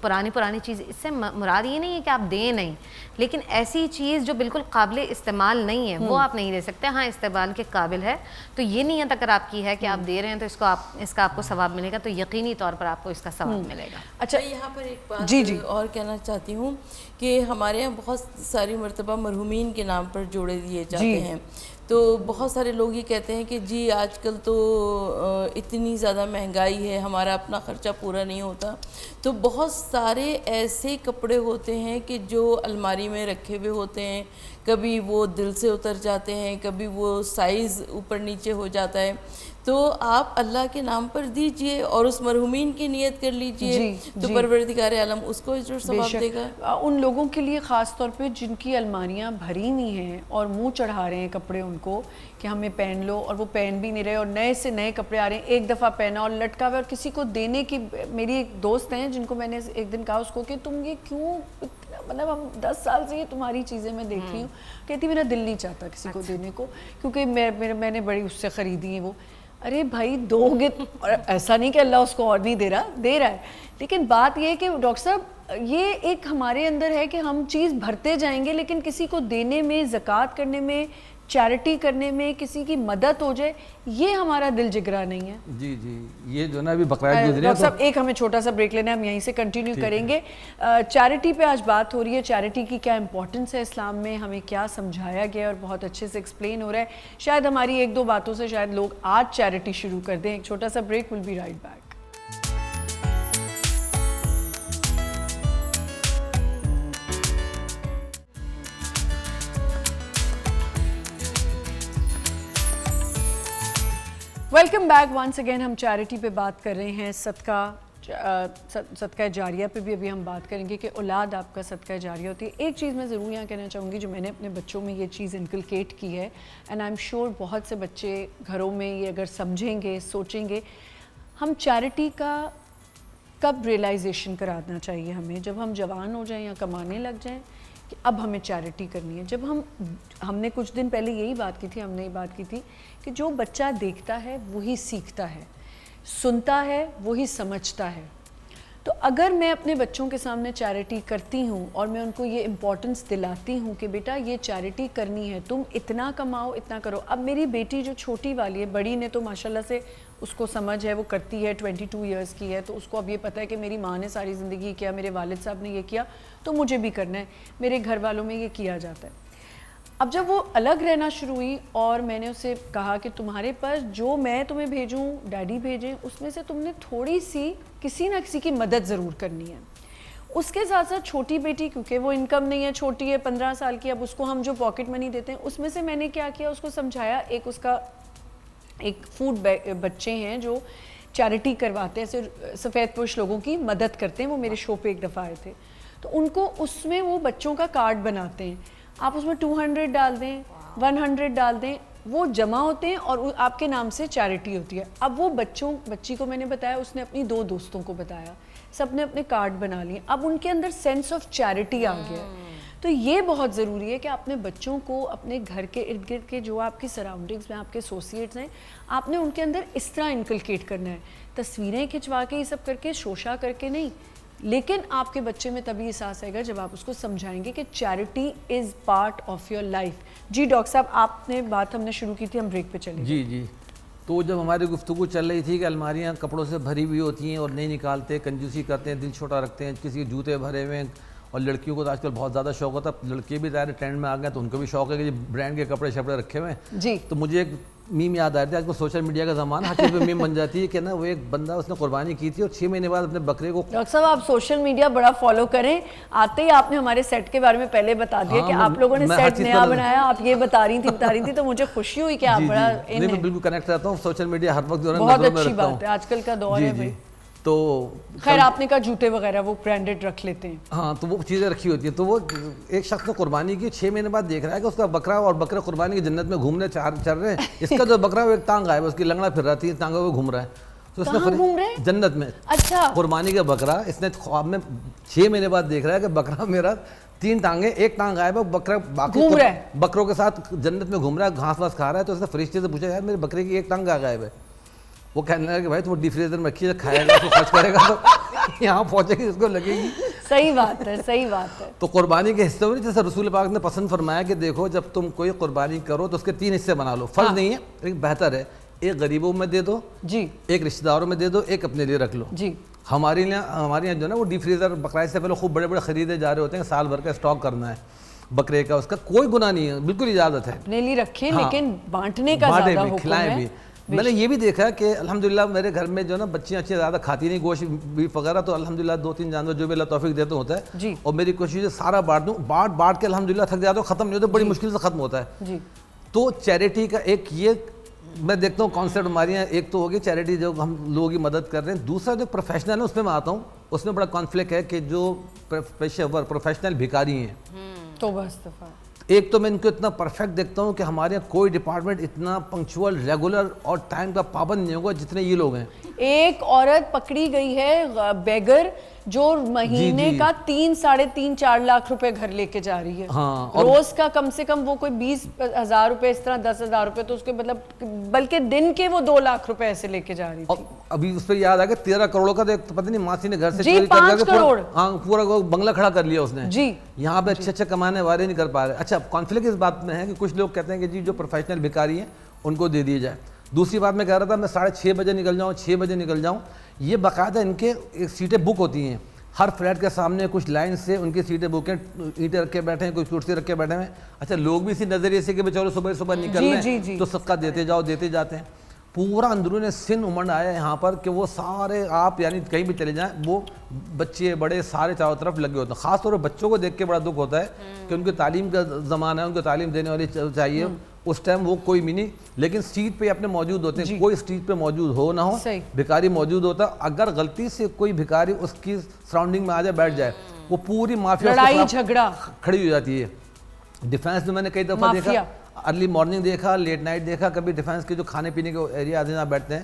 پرانی چیز, اس سے مراد یہ نہیں ہے کہ آپ دیں نہیں, لیکن ایسی چیز جو بالکل قابل استعمال نہیں ہے وہ آپ نہیں دے سکتے. ہاں استعمال کے قابل ہے تو یہ نیت اگر آپ کی ہے کہ آپ دے رہے ہیں تو اس کا آپ کو ثواب ملے گا, تو یقینی طور پر آپ کو اس کا ثواب ملے گا. اچھا, یہاں پر ایک بات اور کہنا چاہتی ہوں کہ ہمارے یہاں بہت ساری مرتبہ مرحومین کے نام پر جوڑے دیے جاتے ہیں, تو بہت سارے لوگ یہ کہتے ہیں کہ جی آج کل تو اتنی زیادہ مہنگائی ہے, ہمارا اپنا خرچہ پورا نہیں ہوتا. تو بہت سارے ایسے کپڑے ہوتے ہیں کہ جو الماری میں رکھے ہوئے ہوتے ہیں, کبھی وہ دل سے اتر جاتے ہیں, کبھی وہ سائز اوپر نیچے ہو جاتا ہے. تو آپ اللہ کے نام پر دیجئے اور اس مرحومین کی نیت کر لیجئے, تو پروردگار عالم اس کو اجر و ثواب دے گا. ان لوگوں کے لیے خاص طور پہ جن کی الماریاں بھری ہوئی ہیں اور منہ چڑھا رہے ہیں کپڑے ان کو کہ ہمیں پہن لو, اور وہ پہن بھی نہیں رہے, اور نئے سے نئے کپڑے آ رہے ہیں, ایک دفعہ پہنا اور لٹکا ہوا, اور کسی کو دینے کی. میری ایک دوست ہیں جن کو میں نے ایک دن کہا اس کو کہ تم یہ کیوں, مطلب ہم 10 سال سے یہ تمہاری چیزیں میں دیکھ رہی ہوں, کہتی میرا دل نہیں چاہتا کسی کو دینے کو, کیونکہ میں نے بڑی اس سے خریدی ہیں وہ. ارے بھائی دو گے, اور ایسا نہیں کہ اللہ اس کو اور نہیں دے رہا ہے, لیکن بات یہ ہے کہ ڈاکٹر صاحب یہ ایک ہمارے اندر ہے کہ ہم چیز بھرتے جائیں گے, لیکن کسی کو دینے میں, زکوٰۃ کرنے میں, چیریٹی کرنے میں, کسی کی مدد ہو جائے, یہ ہمارا دل جگرا نہیں ہے. جی یہ جو نا ابھی بقرعید گزری ہے, ڈاکٹر صاحب ایک ہمیں چھوٹا سا بریک لینا ہے, ہم یہیں سے کنٹینیو کریں گے. چیریٹی پہ آج بات ہو رہی ہے, چیریٹی کی کیا امپورٹنس ہے اسلام میں, ہمیں کیا سمجھایا گیا اور بہت اچھے سے ایکسپلین ہو رہا ہے. شاید ہماری ایک دو باتوں سے شاید لوگ آج چیریٹی شروع کر دیں. ایک چھوٹا سا break, we'll be right back. Welcome back once again. ہم چیریٹی پہ بات کر رہے ہیں, صدقہ جاریہ پہ بھی ابھی ہم بات کریں گے کہ اولاد آپ کا صدقہ جاریہ ہوتی ہے. ایک چیز میں ضرور یہاں کہنا چاہوں گی جو میں نے اپنے بچوں میں یہ چیز انکلکیٹ کی ہے, اینڈ آئی ایم شیور بہت سے بچے گھروں میں یہ اگر سمجھیں گے, سوچیں گے, ہم چیریٹی کا کب ریئلائزیشن کرانا چاہیے ہمیں, جب ہم جوان ہو جائیں یا کمانے لگ جائیں کہ اب ہمیں چیریٹی کرنی ہے. جب ہم نے کچھ دن پہلے یہی بات کی تھی, ہم نے یہ بات کی تھی کہ جو بچہ دیکھتا ہے وہی سیکھتا ہے, سنتا ہے وہی سمجھتا ہے. تو اگر میں اپنے بچوں کے سامنے چیریٹی کرتی ہوں اور میں ان کو یہ امپورٹنس دلاتی ہوں کہ بیٹا یہ چیریٹی کرنی ہے, تم اتنا کماؤ اتنا کرو. اب میری بیٹی جو چھوٹی والی ہے, بڑی نے تو ماشاءاللہ سے اس کو سمجھ ہے, وہ کرتی ہے, 22 ایئرس کی ہے, تو اس کو اب یہ پتہ ہے کہ میری ماں نے ساری زندگی کیا, میرے والد صاحب نے یہ کیا, تو مجھے بھی کرنا ہے, میرے گھر والوں میں یہ کیا جاتا ہے. اب جب وہ الگ رہنا شروع ہوئی اور میں نے اسے کہا کہ تمہارے پاس جو میں تمہیں بھیجوں, ڈیڈی بھیجیں, اس میں سے تم نے تھوڑی سی کسی نہ کسی کی مدد ضرور کرنی ہے. اس کے ساتھ ساتھ چھوٹی بیٹی, کیونکہ وہ انکم نہیں ہے, چھوٹی ہے, 15 سال کی, اب اس کو ہم جو پاکٹ منی دیتے ہیں اس میں سے میں نے کیا کیا, اس کو سمجھایا. ایک اس کا ایک فوڈ بچے ہیں جو چیریٹی کرواتے ہیں, ایسے سفید پوش لوگوں کی مدد کرتے ہیں, وہ میرے شو پہ ایک دفعہ آئے تھے, تو ان کو اس میں وہ بچوں کا کارڈ بناتے ہیں, آپ اس میں 200 ڈال دیں, 100 ڈال دیں, وہ جمع ہوتے ہیں اور آپ کے نام سے چیریٹی ہوتی ہے. اب وہ بچی کو میں نے بتایا, اس نے اپنی 2 دوستوں کو بتایا, سب نے اپنے کارڈ بنا لیے. اب ان کے اندر سینس آف چیریٹی آ گیا ہے. تو یہ بہت ضروری ہے کہ اپنے بچوں کو اپنے گھر کے ارد گرد کے جو آپ کی سراؤنڈنگز میں آپ کے ایسوسیٹس ہیں, آپ نے ان کے اندر اس طرح انکلکیٹ کرنا ہے. تصویریں کھنچوا کے یہ سب کر کے, شوشا کر کے نہیں, لیکن آپ کے بچے میں تبھی احساس آئے گا جب آپ اس کو سمجھائیں گے کہ charity is part of your life. جی ڈاکٹر صاحب, آپ نے بات ہم نے شروع کی تھی, ہم بریک پہ چلے. جی تو جب ہماری گفتگو چل رہی تھی کہ الماریاں کپڑوں سے بھری ہوئی ہوتی ہیں اور نہیں نکالتے, کنجوسی کرتے ہیں, دل چھوٹا رکھتے ہیں, کسی کے جوتے بھرے ہوئے ہیں, اور لڑکیوں کو تو آج کل بہت زیادہ شوق ہوتا ہے, لڑکے بھی ظاہر ٹرینڈ میں آ گئے تو ان کو بھی شوق ہے کہ برانڈ کے کپڑے شپڑے رکھے ہوئے ہیں. جی تو مجھے ایک میم یاد آ رہی تھی, آج کل سوشل میڈیا کا زمانہ, ہر چیز پہ میم بن جاتی ہے کہ نا وہ ایک بندہ اس نے قربانی کی تھی اور 6 مہینے بعد اپنے بکرے کو. ڈاکٹر صاحب آپ سوشل میڈیا بڑا فالو کریں, آتے ہی آپ نے ہمارے سیٹ کے بارے میں پہلے بتا دیا کہ آپ لوگوں نے سیٹ نیا بنایا, آپ یہ بتا رہی تھی, تو مجھے خوشی ہوئی کہ آپ بڑا میں بالکل کنیکٹ رہتا ہوں سوشل میڈیا ہر وقت. بہت اچھی بات ہے, آج کل کا دور ہے بھائی. تو خیر آپ نے کہا جوتے وغیرہ وہ برانڈڈ رکھ لیتے ہیں. ہاں تو وہ چیزیں رکھی ہوتی ہیں. تو وہ ایک شخص نے قربانی کی, 6 مہینے بعد دیکھ رہا ہے کہ اس کا بکرا اور بکرے قربانی کی جنت میں گھومنے چل رہے ہیں. اس کا جو بکرا وہ ایک ٹانگ آیا, اس کی لنگڑا پھر رہا تھی, ٹانگوں پہ گھوم رہا ہے. تو اس نے جنت میں اچھا قربانی کا بکرا اس نے خواب میں 6 مہینے بعد دیکھ رہا ہے کہ بکرا میرا 3 ٹانگیں, ایک ٹانگ غائب ہے, بکرا باقی بکروں کے ساتھ جنت میں گھوم رہا ہے, گھاس واس کھا رہا ہے. تو اس نے فرشتے سے پوچھا, یار میرے بکرے کی ایک ٹانگ غائب ہے. وہ کہنے لگا کہ بھائی تم ڈی فریزر میں رکھیے, کھائے گا تو خرچ کرے گا تو یہاں پہنچے گی, اس کو لگے گی. صحیح بات ہے, صحیح بات ہے. تو قربانی کے حصے میں جیسے رسول پاک نے پسند فرمایا کہ دیکھو جب تم کوئی قربانی کرو تو اس کے 3 حصے بنا لو. فرض نہیں ہے لیکن بہتر ہے, ایک غریبوں میں دے دو, جی ایک رشتہ داروں میں دے دو, ایک اپنے لیے رکھ لو. جی ہمارے یہاں جو ہے نا وہ ڈی فریزر بقرعید سے پہلے خوب بڑے بڑے خریدے جا رہے ہوتے ہیں, سال بھر کا اسٹاک کرنا ہے بکرے کا, اس کا کوئی گناہ نہیں ہے, بالکل اجازت ہے. اپنے لیے رکھیں لیکن بانٹنے کا زیادہ حکم ہے, کھلائیں بھی. میں نے یہ بھی دیکھا کہ الحمدللہ میرے گھر میں جو نا بچیاں اچھی زیادہ کھاتی نہیں گوشت بیف وغیرہ, تو الحمدللہ 2-3 جانور جو بھی اللہ توفیق دیتے ہوتا ہے جی, اور میری کوشش ہے سارا بانٹ دوں, بانٹ کے الحمدللہ تھک جاتا ہوں, ختم نہیں ہوتا, بڑی مشکل سے ختم ہوتا ہے. جی تو چیریٹی کا ایک یہ میں دیکھتا ہوں کانسیپٹ ہماری یہاں, ایک تو ہوگی چیریٹی جو ہم لوگوں کی مدد کر رہے ہیں, دوسرا جو پروفیشنل ہے اس میں آتا ہوں, اس میں بڑا کانفلکٹ ہے کہ جو پیشہ ور پروفیشنل بھکاری ہیں, تو بس دفعہ ایک تو میں ان کو اتنا پرفیکٹ دیکھتا ہوں کہ ہمارے یہاں کوئی ڈپارٹمنٹ اتنا پنکچوئل ریگولر اور ٹائم کا پابند نہیں ہوگا جتنے یہ لوگ ہیں. ایک عورت پکڑی گئی ہے بیگر جو مہینے کا 3-3.5-4 لاکھ روپے گھر لے کے جا رہی ہے, روز کا کم سے کم وہ کوئی 20,000 روپے, اس طرح 10,000 روپے, تو اس کے مطلب بلکہ دن کے وہ 2 لاکھ روپے ایسے لے کے جا رہی تھی. ابھی اس پہ یاد آ گیا 13 کروڑ کا, تو پتہ نہیں ماسی نے گھر سے چوری کر کے پورا بنگلہ کھڑا کر لیا اس نے. جی یہاں پہ اچھے کمانے والے نہیں کر پا رہے. اچھا کانفلکٹ اس بات میں ہے کہ کچھ لوگ کہتے ہیں کہ جی جو پروفیشنل بھکاری ہیں ان کو دے دیے جائے. دوسری بات میں کہہ رہا تھا میں 6:30 بجے نکل جاؤں, 6 بجے نکل جاؤں, یہ باقاعدہ ان کے سیٹیں بک ہوتی ہیں, ہر فلیٹ کے سامنے کچھ لائن سے ان کی سیٹیں بک ہیں, اینٹیں رکھ کے بیٹھے ہیں, کوئی کرسی رکھ کے بیٹھے ہیں. اچھا لوگ بھی اسی نظریے سے کہ چلو صبح نکل رہے ہیں تو صدقہ دیتے جاؤ, دیتے جاتے ہیں. پورا اندرون سن امنڈ آیا ہے یہاں پر کہ وہ سارے آپ یعنی کہیں بھی چلے جائیں وہ بچے بڑے سارے چاروں طرف لگے ہوتے ہیں. خاص طور پر بچوں کو دیکھ کے بڑا دکھ ہوتا ہے کہ ان کی تعلیم کا زمانہ ہے, ان کو تعلیم دینے والی چاہیے, اس ٹائم وہ کوئی بھی نہیں, لیکن سیٹ پہ اپنے موجود ہوتے ہیں. کوئی سیٹ پہ موجود ہو نہ ہو, بھکاری موجود ہوتا ہے. اگر غلطی سے کوئی بھکاری اس کی سراؤنڈنگ میں آ جائے, بیٹھ جائے, وہ پوری مافیا لڑائی جھگڑا کھڑی ہو جاتی ہے. ڈیفینس میں نے کئی دفعہ دیکھا, ارلی مارننگ دیکھا, لیٹ نائٹ دیکھا, کبھی ڈیفینس کے جو کھانے پینے کے ایریا آتے ہیں بیٹھتے ہیں,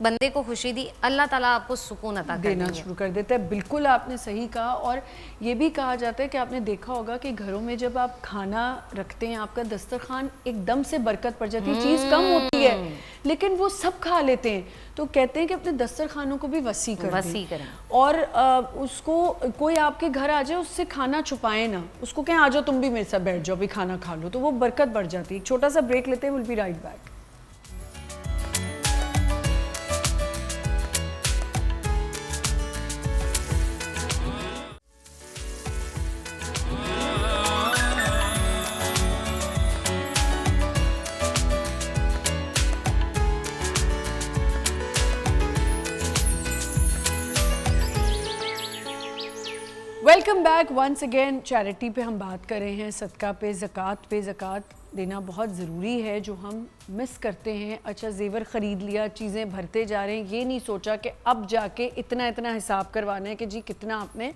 بندے کو خوشی دی, اللہ تعالیٰ آپ کو سکون عطا کر دینا شروع کر دیتا ہے. بالکل آپ نے صحیح کہا. اور یہ بھی کہا جاتا ہے کہ آپ نے دیکھا ہوگا کہ گھروں میں جب آپ کھانا رکھتے ہیں آپ کا دسترخوان ایک دم سے برکت پڑ جاتی ہے, چیز کم ہوتی ہے لیکن وہ سب کھا لیتے ہیں. تو کہتے ہیں کہ اپنے دسترخوانوں کو بھی وسیع کریں اور اس کو کوئی آپ کے گھر آ جائے اس سے کھانا چھپائیں نا, اس کو کہیں آ جاؤ تم بھی میرے ساتھ بیٹھ جاؤ بھی کھانا کھا لو, تو وہ برکت بڑھ جاتی ہے. ایک چھوٹا سا بریک لیتے ہیں, we'll be right back. Welcome back once again. Charity پہ ہم بات کر رہے ہیں, صدقہ پہ, زکوٰۃ پہ. زکوٰۃ دینا بہت ضروری ہے جو ہم مس کرتے ہیں. اچھا زیور خرید لیا, چیزیں بھرتے جا رہے ہیں, یہ نہیں سوچا کہ اب جا کے اتنا حساب کروانا ہے کہ جی کتنا آپ نے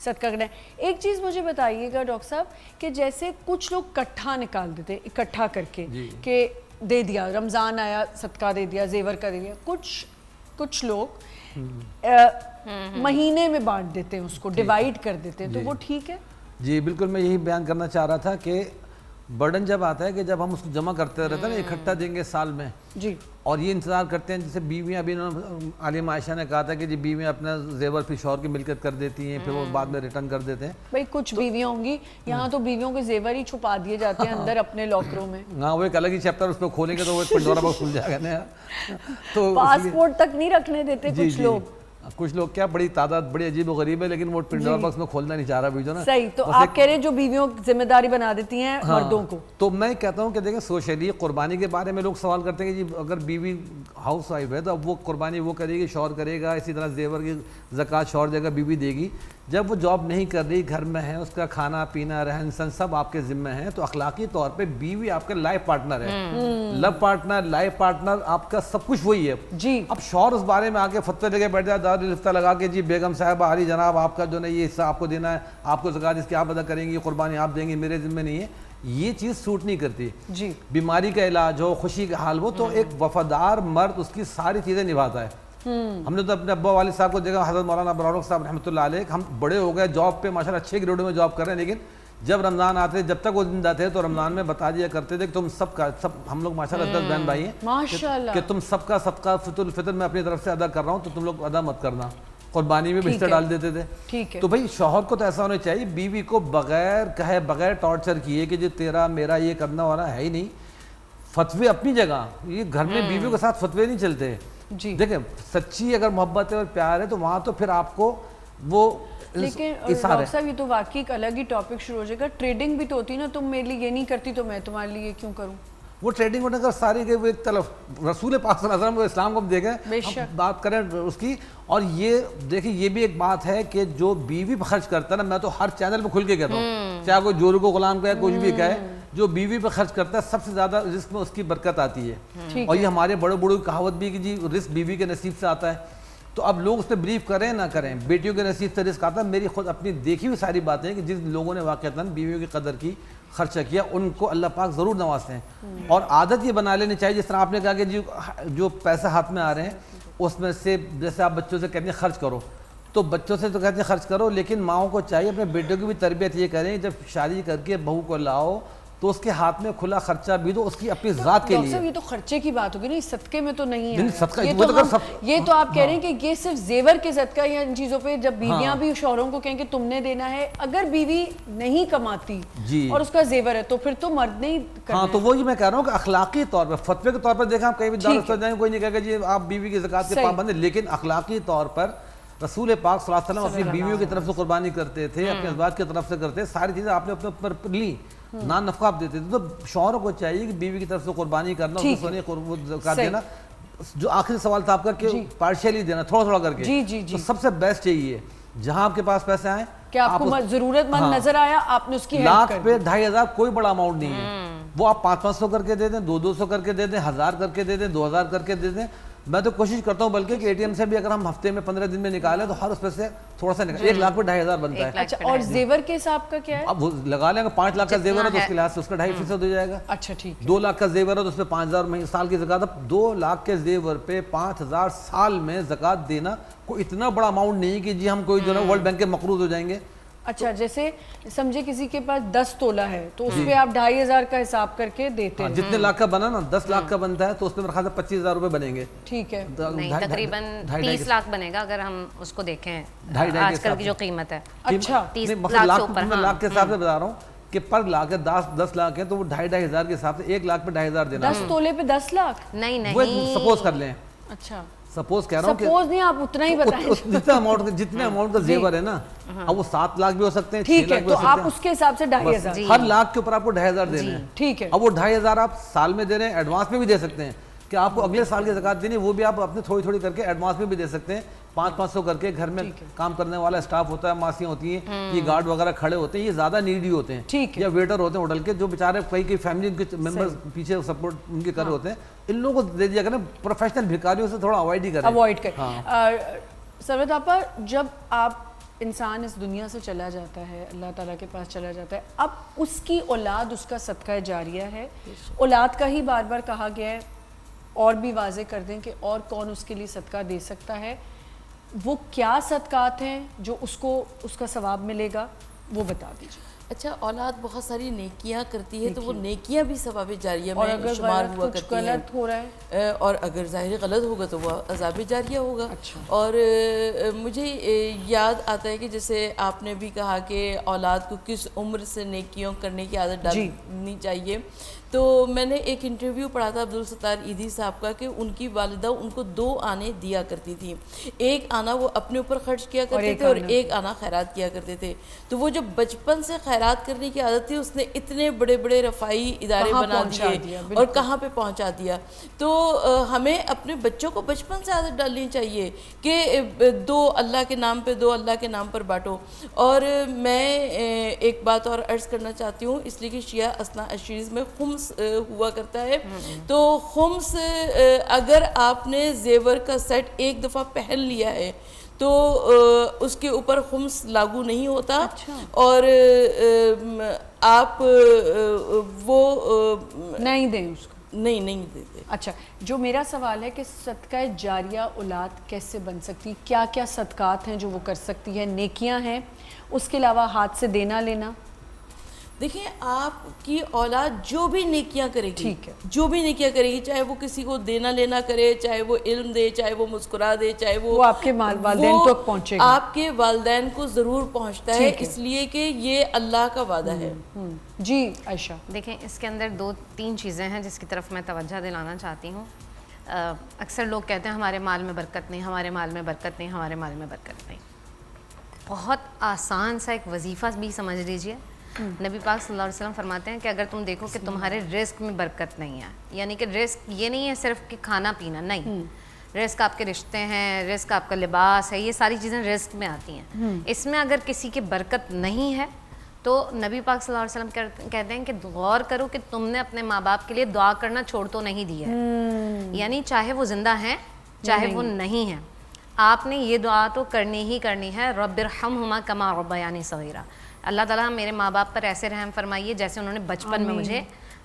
صدقہ کرنا ہے. ایک چیز مجھے بتائیے گا ڈاکٹر صاحب کہ جیسے کچھ لوگ کٹھا نکال دیتے اکٹھا کر کے کہ دے دیا, رمضان آیا صدقہ دے دیا, زیور کا دے دیا. کچھ لوگ مہینے میں بانٹ دیتے ہیں, اس کو ڈیوائیڈ کر دیتے ہیں, تو وہ ٹھیک ہے؟ جی بالکل, میں یہی بیان کرنا چاہ رہا تھا کہ برڈن جب آتا ہے کہ جب ہم اس کو جمع کرتے رہتے ہیں نا, اکٹھا دیں گے سال میں, جی, اور یہ انتظار کرتے ہیں جیسے بیویاں, ابھی عالم عائشہ نے کہا تھا کہ جی بیویاں اپنا زیور پھر شوہر کی ملکیت کر دیتی ہیں, پھر وہ بعد میں ریٹرن کر دیتے ہیں. بھائی کچھ بیویاں ہوں گی یہاں تو بیویوں کے زیور ہی چھپا دیے جاتے ہیں اندر اپنے لاکروں میں. ہاں وہ ایک الگ ہی چیپٹر, اس پہ کھولیں گے تو وہ پنڈورا باکس کھل جائے گا نا. تو پاسپورٹ تک نہیں رکھنے دیتے کچھ لوگ کیا, بڑی تعداد بڑی عجیب و غریب ہے, لیکن وہ پنڈورا باکس میں کھولنا نہیں چاہ رہا بھی جو نا. صحیح. تو آپ کہہ رہے ہیں جو بیویوں ذمہ داری بنا دیتی ہیں مردوں کو. تو میں کہتا ہوں کہ دیکھیں سوشلی قربانی کے بارے میں لوگ سوال کرتے ہیں کہ جی اگر بیوی ہاؤس وائف ہے تو اب وہ قربانی وہ کرے گی, شوہر کرے گا, اسی طرح زیور کی زکوٰۃ شوہر دے گا, بیوی دے گی. جب وہ جاب نہیں کر رہی, گھر میں ہے, اس کا کھانا پینا رہن سہن سب آپ کے ذمہ ہیں, تو اخلاقی طور پہ بیوی آپ کا لائف پارٹنر ہے, لو پارٹنر, لائف پارٹنر, آپ کا سب کچھ وہی ہے. جی. اب شوہر اس بارے میں آ کے فتوے لے کے بیٹھ جائے, دار الفتہ لگا کے جی بیگم صاحبہ عالی جناب آپ کا جو ہے یہ حصہ آپ کو دینا ہے, آپ کو زکوٰۃ اس کی آپ ادا کریں گی, یہ قربانی آپ دیں گی, میرے ذمہ نہیں ہے, یہ چیز سوٹ نہیں کرتی. جی. بیماری کا علاج ہو, خوشی کا حال ہو, تو ایک وفادار مرد اس کی ساری چیزیں نبھاتا ہے. ہم نے تو اپنے ابا والد صاحب کو دیکھا, حضرت مولانا ابرارق صاحب رحمۃ اللہ علیہ, ہم بڑے ہو گئے, جاب پہ ماشاءاللہ اچھے گریڈوں میں جاب کر رہے ہیں, لیکن جب رمضان آتے, جب تک وہ زندہ تھے تو رمضان میں بتا دیا کرتے تھے کہ تم سب کا سب, ہم لوگ ماشاءاللہ 10 بہن بھائی ہیں ماشاءاللہ, کہ تم سب کا صدقہ فطر الفطر میں اپنی طرف سے ادا کر رہا ہوں, تو تم لوگ ادا مت کرنا. قربانی میں بھی حصہ ڈال دیتے تھے. ٹھیک ہے. تو بھائی شوہر کو تو ایسا ہونا چاہیے, بیوی کو بغیر کہے, بغیر ٹارچر کیے کہ جو تیرا میرا یہ کرنا والا ہے ہی نہیں. فتوے اپنی جگہ, یہ گھر میں بیویوں کے ساتھ فتوے نہیں چلتے. جی. دیکھیں سچی اگر محبت ہے اور پیار ہے تو وہاں تو پھر آپ کو وہ, لیکن ڈاکٹر صاحب یہ تو واقعی ایک الگ ہی ٹاپک شروع ہو جائے گا. ٹریڈنگ بھی تو ہوتی ہے نا, تم میرے لیے یہ نہیں کرتی تو میں تمہارے لیے یہ کیوں کروں. وہ ٹریڈنگ ہونے کا ساری گئی وہ ایک طرف, رسول پاک صلی اللہ علیہ وسلم اسلام کو ہم دیکھیں, بات کریں اس کی. اور یہ دیکھیں یہ بھی ایک بات ہے کہ جو بیوی پہ خرچ کرتا ہے نا, میں تو ہر چینل پہ کھل کے کہتا ہوں, چاہے کوئی جورو کو غلام کہے, کچھ بھی کہے, جو بیوی پہ خرچ کرتا ہے سب سے زیادہ رزق میں اس کی برکت آتی ہے. اور یہ ہمارے بڑے بڑوں کی کہاوت بھی کہ جی رزق بیوی کے نصیب سے آتا ہے. تو اب لوگ اس پہ بلیو کریں نہ کریں, بیٹیوں کے نصیب سے رزق آتا ہے. میری خود اپنی دیکھی ہوئی ساری باتیں ہیں کہ جن لوگوں نے واقعتاً بیویوں کی قدر کی, خرچہ کیا, ان کو اللہ پاک ضرور نوازتے ہیں. اور عادت یہ بنا لینی چاہیے, جس طرح آپ نے کہا کہ جو پیسے ہاتھ میں آ رہے ہیں اس میں سے, جیسے آپ بچوں سے کہتے ہیں خرچ کرو, تو بچوں سے تو کہتے ہیں خرچ کرو, لیکن ماؤں کو چاہیے اپنے بیٹوں کی بھی تربیت یہ کریں, جب شادی کر کے بہو کو لاؤ تو اس کے ہاتھ میں کھلا خرچہ بھی دو, اس کی اپنی ذات کے لیے. یہ تو خرچے کی بات ہوگی نا, صدقے میں تو نہیں ہے. یہ تو آپ کہہ رہے ہیں کہ یہ صرف زیور کے صدقہ یا ان چیزوں پہ, جب بیویاں بھی شوہروں کو کہیں کہ تم نے دینا ہے, اگر بیوی نہیں کماتی اور اس کا زیور ہے تو پھر تو مرد نہیں کرنا. ہاں تو وہی میں کہہ رہا ہوں کہ اخلاقی طور پر, فتوے کے طور پر دیکھیں, آپ کہیں بھی دعوت جائیں, کوئی نہیں کہے گا جی آپ بیوی کی زکوٰۃ کے پابند ہیں, لیکن اخلاقی طور پر رسول پاک صلی اللہ علیہ وسلم اپنی بیویوں کی طرف سے قربانی کرتے تھے, اپنے ازواج کی طرف سے کرتے, ساری چیزیں آپ نے اپنے اوپر لی, نان نفقہ آپ دیتے تھے. تو شوہروں کو چاہیے کہ بیوی کی طرف سے قربانی کرنا, اس کو سونے زکوٰۃ دینا. جو آخری سوال تھا آپ کا کہ پارشلی دینا, تھوڑا تھوڑا کر کے, تو سب سے بیسٹ یہی ہے جہاں آپ کے پاس پیسے آئیں کہ آپ کو ضرورت مند نظر آیا, آپ نے اس کی لاکھ پہ 2500 کوئی بڑا اماؤنٹ نہیں ہے, وہ آپ 500 کر کے دے دیں, 200 کر کے دے دیں, 1000 کر کے دے دیں, 2000 کر کے دے دیں, میں تو کوشش کرتا ہوں بلکہ کہ ATM سے بھی اگر ہم ہفتے میں 15 دن میں نکالیں تو ہر اس پہ سے تھوڑا سا نکال 1 لاکھ پہ 2,500 بنتا ہے. اچھا اور زیور کے حساب کا کیا ہے؟ اب وہ لگا لیں گے 5 لاکھ کا زیور ہے تو اس کے لحاظ سے اس کا 2.5% ہو جائے گا. اچھا ٹھیک. 2 لاکھ کا زیور ہے تو اس پہ 5,000 سال کی زکوٰۃ. اب 2 لاکھ کے زیور پہ 5,000 سال میں زکوٰۃ دینا کوئی اتنا بڑا اماؤنٹ نہیں کہ جی ہم کوئی جو ہے ورلڈ بینک کے مقروض ہو جائیں گے. اچھا جیسے سمجھے کسی کے پاس 10 تولہ ہے تو اس پہ آپ 2,500 کا حساب کر کے دیتے ہیں. جتنے لاکھ کا بنا نا 10 لاکھ کا بنتا ہے تو اس میں میرے خیال سے 25,000 روپے بنیں گے. ٹھیک ہے. نہیں تقریباً 30 لاکھ بنے گا اگر ہم اس کو دیکھیں آج کل کی جو قیمت ہے. اچھا 30 مطلب لاکھ سے اوپر. میں لاکھ کے حساب سے بتا رہا ہوں کہ پر لاکھ ہے 10 لاکھ ہے تو وہ 2,500 کے حساب سے 1 لاکھ پہ 2,500 دینا. 10 تولے پہ 10 لاکھ؟ نہیں وہ سپوز کر لیں. اچھا سپوز کہہ رہا ہوں کہ سپوز نہیں آپ اتنا ہی بتائیں. جتنے اماؤنٹ کا زیور ہے نا اب وہ 7 لاکھ بھی ہو سکتے ہیں. ٹھیک ہے تو آپ اس کے حساب سے 2,500 ہر لاکھ کے اوپر آپ کو 2,500 دینے ہیں. ٹھیک ہے. اب وہ 2,500 آپ سال میں دے رہے ہیں ایڈوانس میں بھی دے سکتے ہیں کہ آپ کو اگلے سال کی زکوٰۃ دینی وہ بھی آپ اپنے تھوڑی تھوڑی کر کے ایڈوانس میں بھی دے سکتے ہیں. 500 کر کے گھر میں کام کرنے والا اسٹاف ہوتا ہے, ماسیاں ہوتی ہیں, یہ گارڈ وغیرہ کھڑے ہوتے ہیں, یہ زیادہ نیڈی ہوتے ہیں یا ویٹر ہوتے ہیں ہوٹل کے جو بیچارے کئی فیملی کے ممبر پیچھے سپورٹ ان کے کر رہے ہوتے ہیں. ان لوگوں کو دے دیا کریں. پروفیشنل بھکاریوں سے تھوڑا اوائڈ ہی کریں. سروت آپا جب آپ انسان اس دنیا سے چلا جاتا ہے اللہ تعالیٰ کے پاس چلا جاتا ہے اب اس کی اولاد اس کا صدقہ جاریہ ہے. اولاد کا ہی بار بار کہا گیا ہے اور بھی واضح کر دیں کہ اور کون اس کے لیے صدقہ دے سکتا ہے. وہ کیا صدقات ہیں جو اس کو اس کا ثواب ملے گا وہ بتا دیجیے. اچھا اولاد بہت ساری نیکیاں کرتی ہے تو وہ نیکیاں بھی ثواب جاریہ میں شمار ہوا کرتی ہیں. غلط ہو رہا ہے اور اگر ظاہر غلط ہوگا تو وہ عذاب جاریہ ہوگا. اور مجھے یاد آتا ہے کہ جیسے آپ نے بھی کہا کہ اولاد کو کس عمر سے نیکیوں کرنے کی عادت ڈالنی چاہیے. تو میں نے ایک انٹرویو پڑھا تھا عبدالستار ایدھی صاحب کا کہ ان کی والدہ ان کو 2 آنے دیا کرتی تھی. ایک آنا وہ اپنے اوپر خرچ کیا کرتے تھے اور ایک آنا خیرات کیا کرتے تھے. تو وہ جب بچپن سے خیرات کرنے کی عادت تھی اس نے اتنے بڑے بڑے رفائی ادارے بنا دیے اور کہاں پہ پہنچا دیا. تو ہمیں اپنے بچوں کو بچپن سے عادت ڈالنی چاہیے کہ 2 اللہ کے نام پہ 2 اللہ کے نام پر بانٹو. اور میں ایک بات اور عرض کرنا چاہتی ہوں اس لیے کہ شیعہ اثنا عشیرز میں خمس ہوا کرتا ہے. تو خمس اگر آپ نے زیور کا سیٹ ایک دفعہ پہن لیا ہے تو اس کے اوپر خمس لاگو نہیں ہوتا. اور آپ وہ نہیں دیں اس کو نہیں دیتے. اچھا جو میرا سوال ہے کہ صدقہ جاریہ اولاد کیسے بن سکتی, کیا کیا صدقات ہیں جو وہ کر سکتی ہے, نیکیاں ہیں, اس کے علاوہ ہاتھ سے دینا لینا. دیکھیں آپ کی اولاد جو بھی نیکیاں کرے گی جو بھی نیکیاں کرے گی چاہے وہ کسی کو دینا لینا کرے, چاہے وہ علم دے, چاہے وہ مسکرا دے, چاہے وہ آپ کے والدین تک پہنچے گا, آپ کے والدین کو ضرور پہنچتا ہے اس لیے کہ یہ اللہ کا وعدہ ہے. جی عائشہ دیکھیں اس کے اندر 2-3 چیزیں ہیں جس کی طرف میں توجہ دلانا چاہتی ہوں. اکثر لوگ کہتے ہیں ہمارے مال میں برکت نہیں, ہمارے مال میں برکت نہیں, ہمارے مال میں برکت نہیں. بہت آسان سا ایک وظیفہ بھی سمجھ لیجئے. نبی پاک صلی اللہ علیہ وسلم فرماتے ہیں کہ اگر تم دیکھو کہ تمہارے رزق میں برکت نہیں ہے, یعنی کہ رزق یہ نہیں ہے صرف کہ کھانا پینا, نہیں, رزق آپ کے رشتے ہیں, رزق آپ کا لباس ہے, یہ ساری چیزیں رزق میں آتی ہیں. اس میں اگر کسی کی برکت نہیں ہے تو نبی پاک صلی اللہ علیہ وسلم کہتے ہیں کہ غور کرو کہ تم نے اپنے ماں باپ کے لیے دعا کرنا چھوڑ تو نہیں دیا ہے. یعنی چاہے وہ زندہ ہیں چاہے وہ نہیں ہیں, آپ نے یہ دعا تو کرنی ہی کرنی ہے. رب ارحمہما کما ربیانی صغیرا, اللہ تعالیٰ میرے ماں باپ پر ایسے رحم فرمائیے جیسے انہوں نے بچپن میں مجھے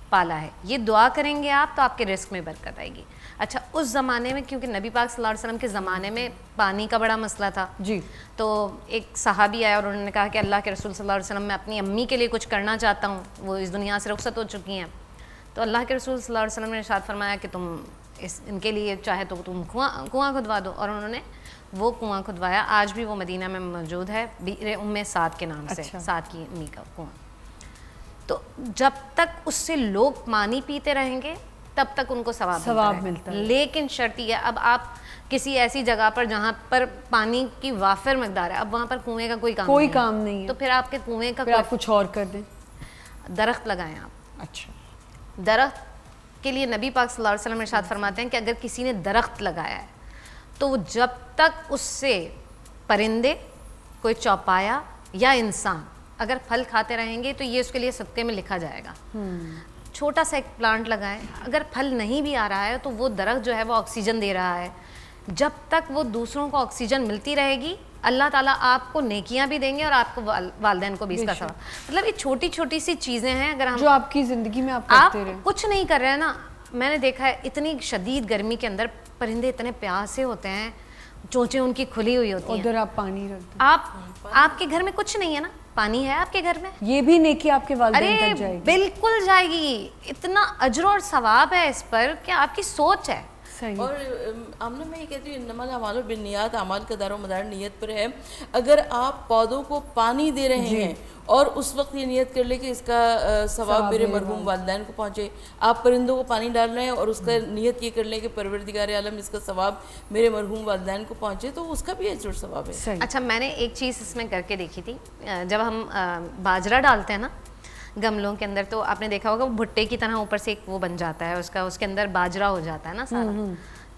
پالا ہے. یہ دعا کریں گے آپ تو آپ کے رزق میں برکت آئے گی. اچھا اس زمانے میں کیونکہ نبی پاک صلی اللہ علیہ وسلم کے زمانے میں پانی کا بڑا مسئلہ تھا, تو ایک صحابی آیا اور انہوں نے کہا کہ اللہ کے رسول صلی اللہ علیہ وسلم میں اپنی امی کے لیے کچھ کرنا چاہتا ہوں, وہ اس دنیا سے رخصت ہو چکی ہیں. تو اللہ کے رسول صلی اللہ علیہ وسلم نے ارشاد فرمایا کہ تم ان کے لیے چاہے تو تم کنواں کھدوا دو. اور انہوں نے وہ کنواں کھدوایا. آج بھی وہ مدینہ میں موجود ہے, بئر ام سعد کے نام سے, سعد کی امی کا کنواں. تو جب تک اس سے لوگ پانی پیتے رہیں گے تب تک ان کو ثواب ملتا ہے. لیکن شرط یہ ہے, اب آپ کسی ایسی جگہ پر جہاں پر پانی کی وافر مقدار ہے, اب وہاں پر کنویں کا کوئی کام نہیں ہے, تو پھر آپ کے کنویں کا آپ کچھ اور کر دیں, درخت لگائیں آپ. اچھا درخت کے لیے نبی پاک صلی اللہ علیہ وسلم ارشاد فرماتے ہیں کہ اگر کسی نے درخت لگایا ہے تو وہ جب تک اس سے پرندے, کوئی چوپایا یا انسان اگر پھل کھاتے رہیں گے تو یہ اس کے لیے صدقے میں لکھا جائے گا. چھوٹا سا ایک پلانٹ لگائیں, اگر پھل نہیں بھی آ رہا ہے تو وہ درخت جو ہے وہ آکسیجن دے رہا ہے, جب تک وہ دوسروں کو آکسیجن ملتی رہے گی اللہ تعالیٰ آپ کو نیکیاں بھی دیں گے اور آپ کو والدین کو بھی اس کا ثواب. مطلب یہ چھوٹی چھوٹی سی چیزیں ہیں, اگر ہم جو آپ کی زندگی میں آپ کرتے رہے. کچھ نہیں کر رہے ہیں نا, میں نے دیکھا ہے اتنی شدید گرمی کے اندر پرندے اتنے پیاسے ہوتے ہیں, چونچیں ان کی کھلی ہوئی ہوتی ہیں, ادھر آپ پانی رکھ دیں. آپ کے گھر میں کچھ نہیں ہے نا, پانی ہے آپ کے گھر میں, یہ بھی نیکی آپ کے والدین تک جائے گی. بالکل جائے گی, اتنا اجر اور ثواب ہے اس پر کہ آپ کی سوچ ہے. اور آمنہ میں یہ کہتی ہوں انما الاعمال بالنیات, اعمال کا دار و مدار نیت پر ہے. اگر آپ پودوں کو پانی دے رہے ہیں اور اس وقت یہ نیت کر لے کہ اس کا ثواب میرے مرحوم والدین کو پہنچے, آپ پرندوں کو پانی ڈال رہے ہیں اور اس کا نیت یہ کر لیں کہ پروردگار عالم اس کا ثواب میرے مرحوم والدین کو پہنچے, تو اس کا بھی اجر و ثواب ہے. اچھا, میں نے ایک چیز اس میں کر کے دیکھی تھی, جب ہم باجرہ ڈالتے ہیں نا گملوں کے اندر, تو آپ نے دیکھا ہوگا بھٹے کی طرح اوپر سے ایک وہ بن جاتا ہے اس کے اندر باجرہ ہو جاتا ہے نا سارا.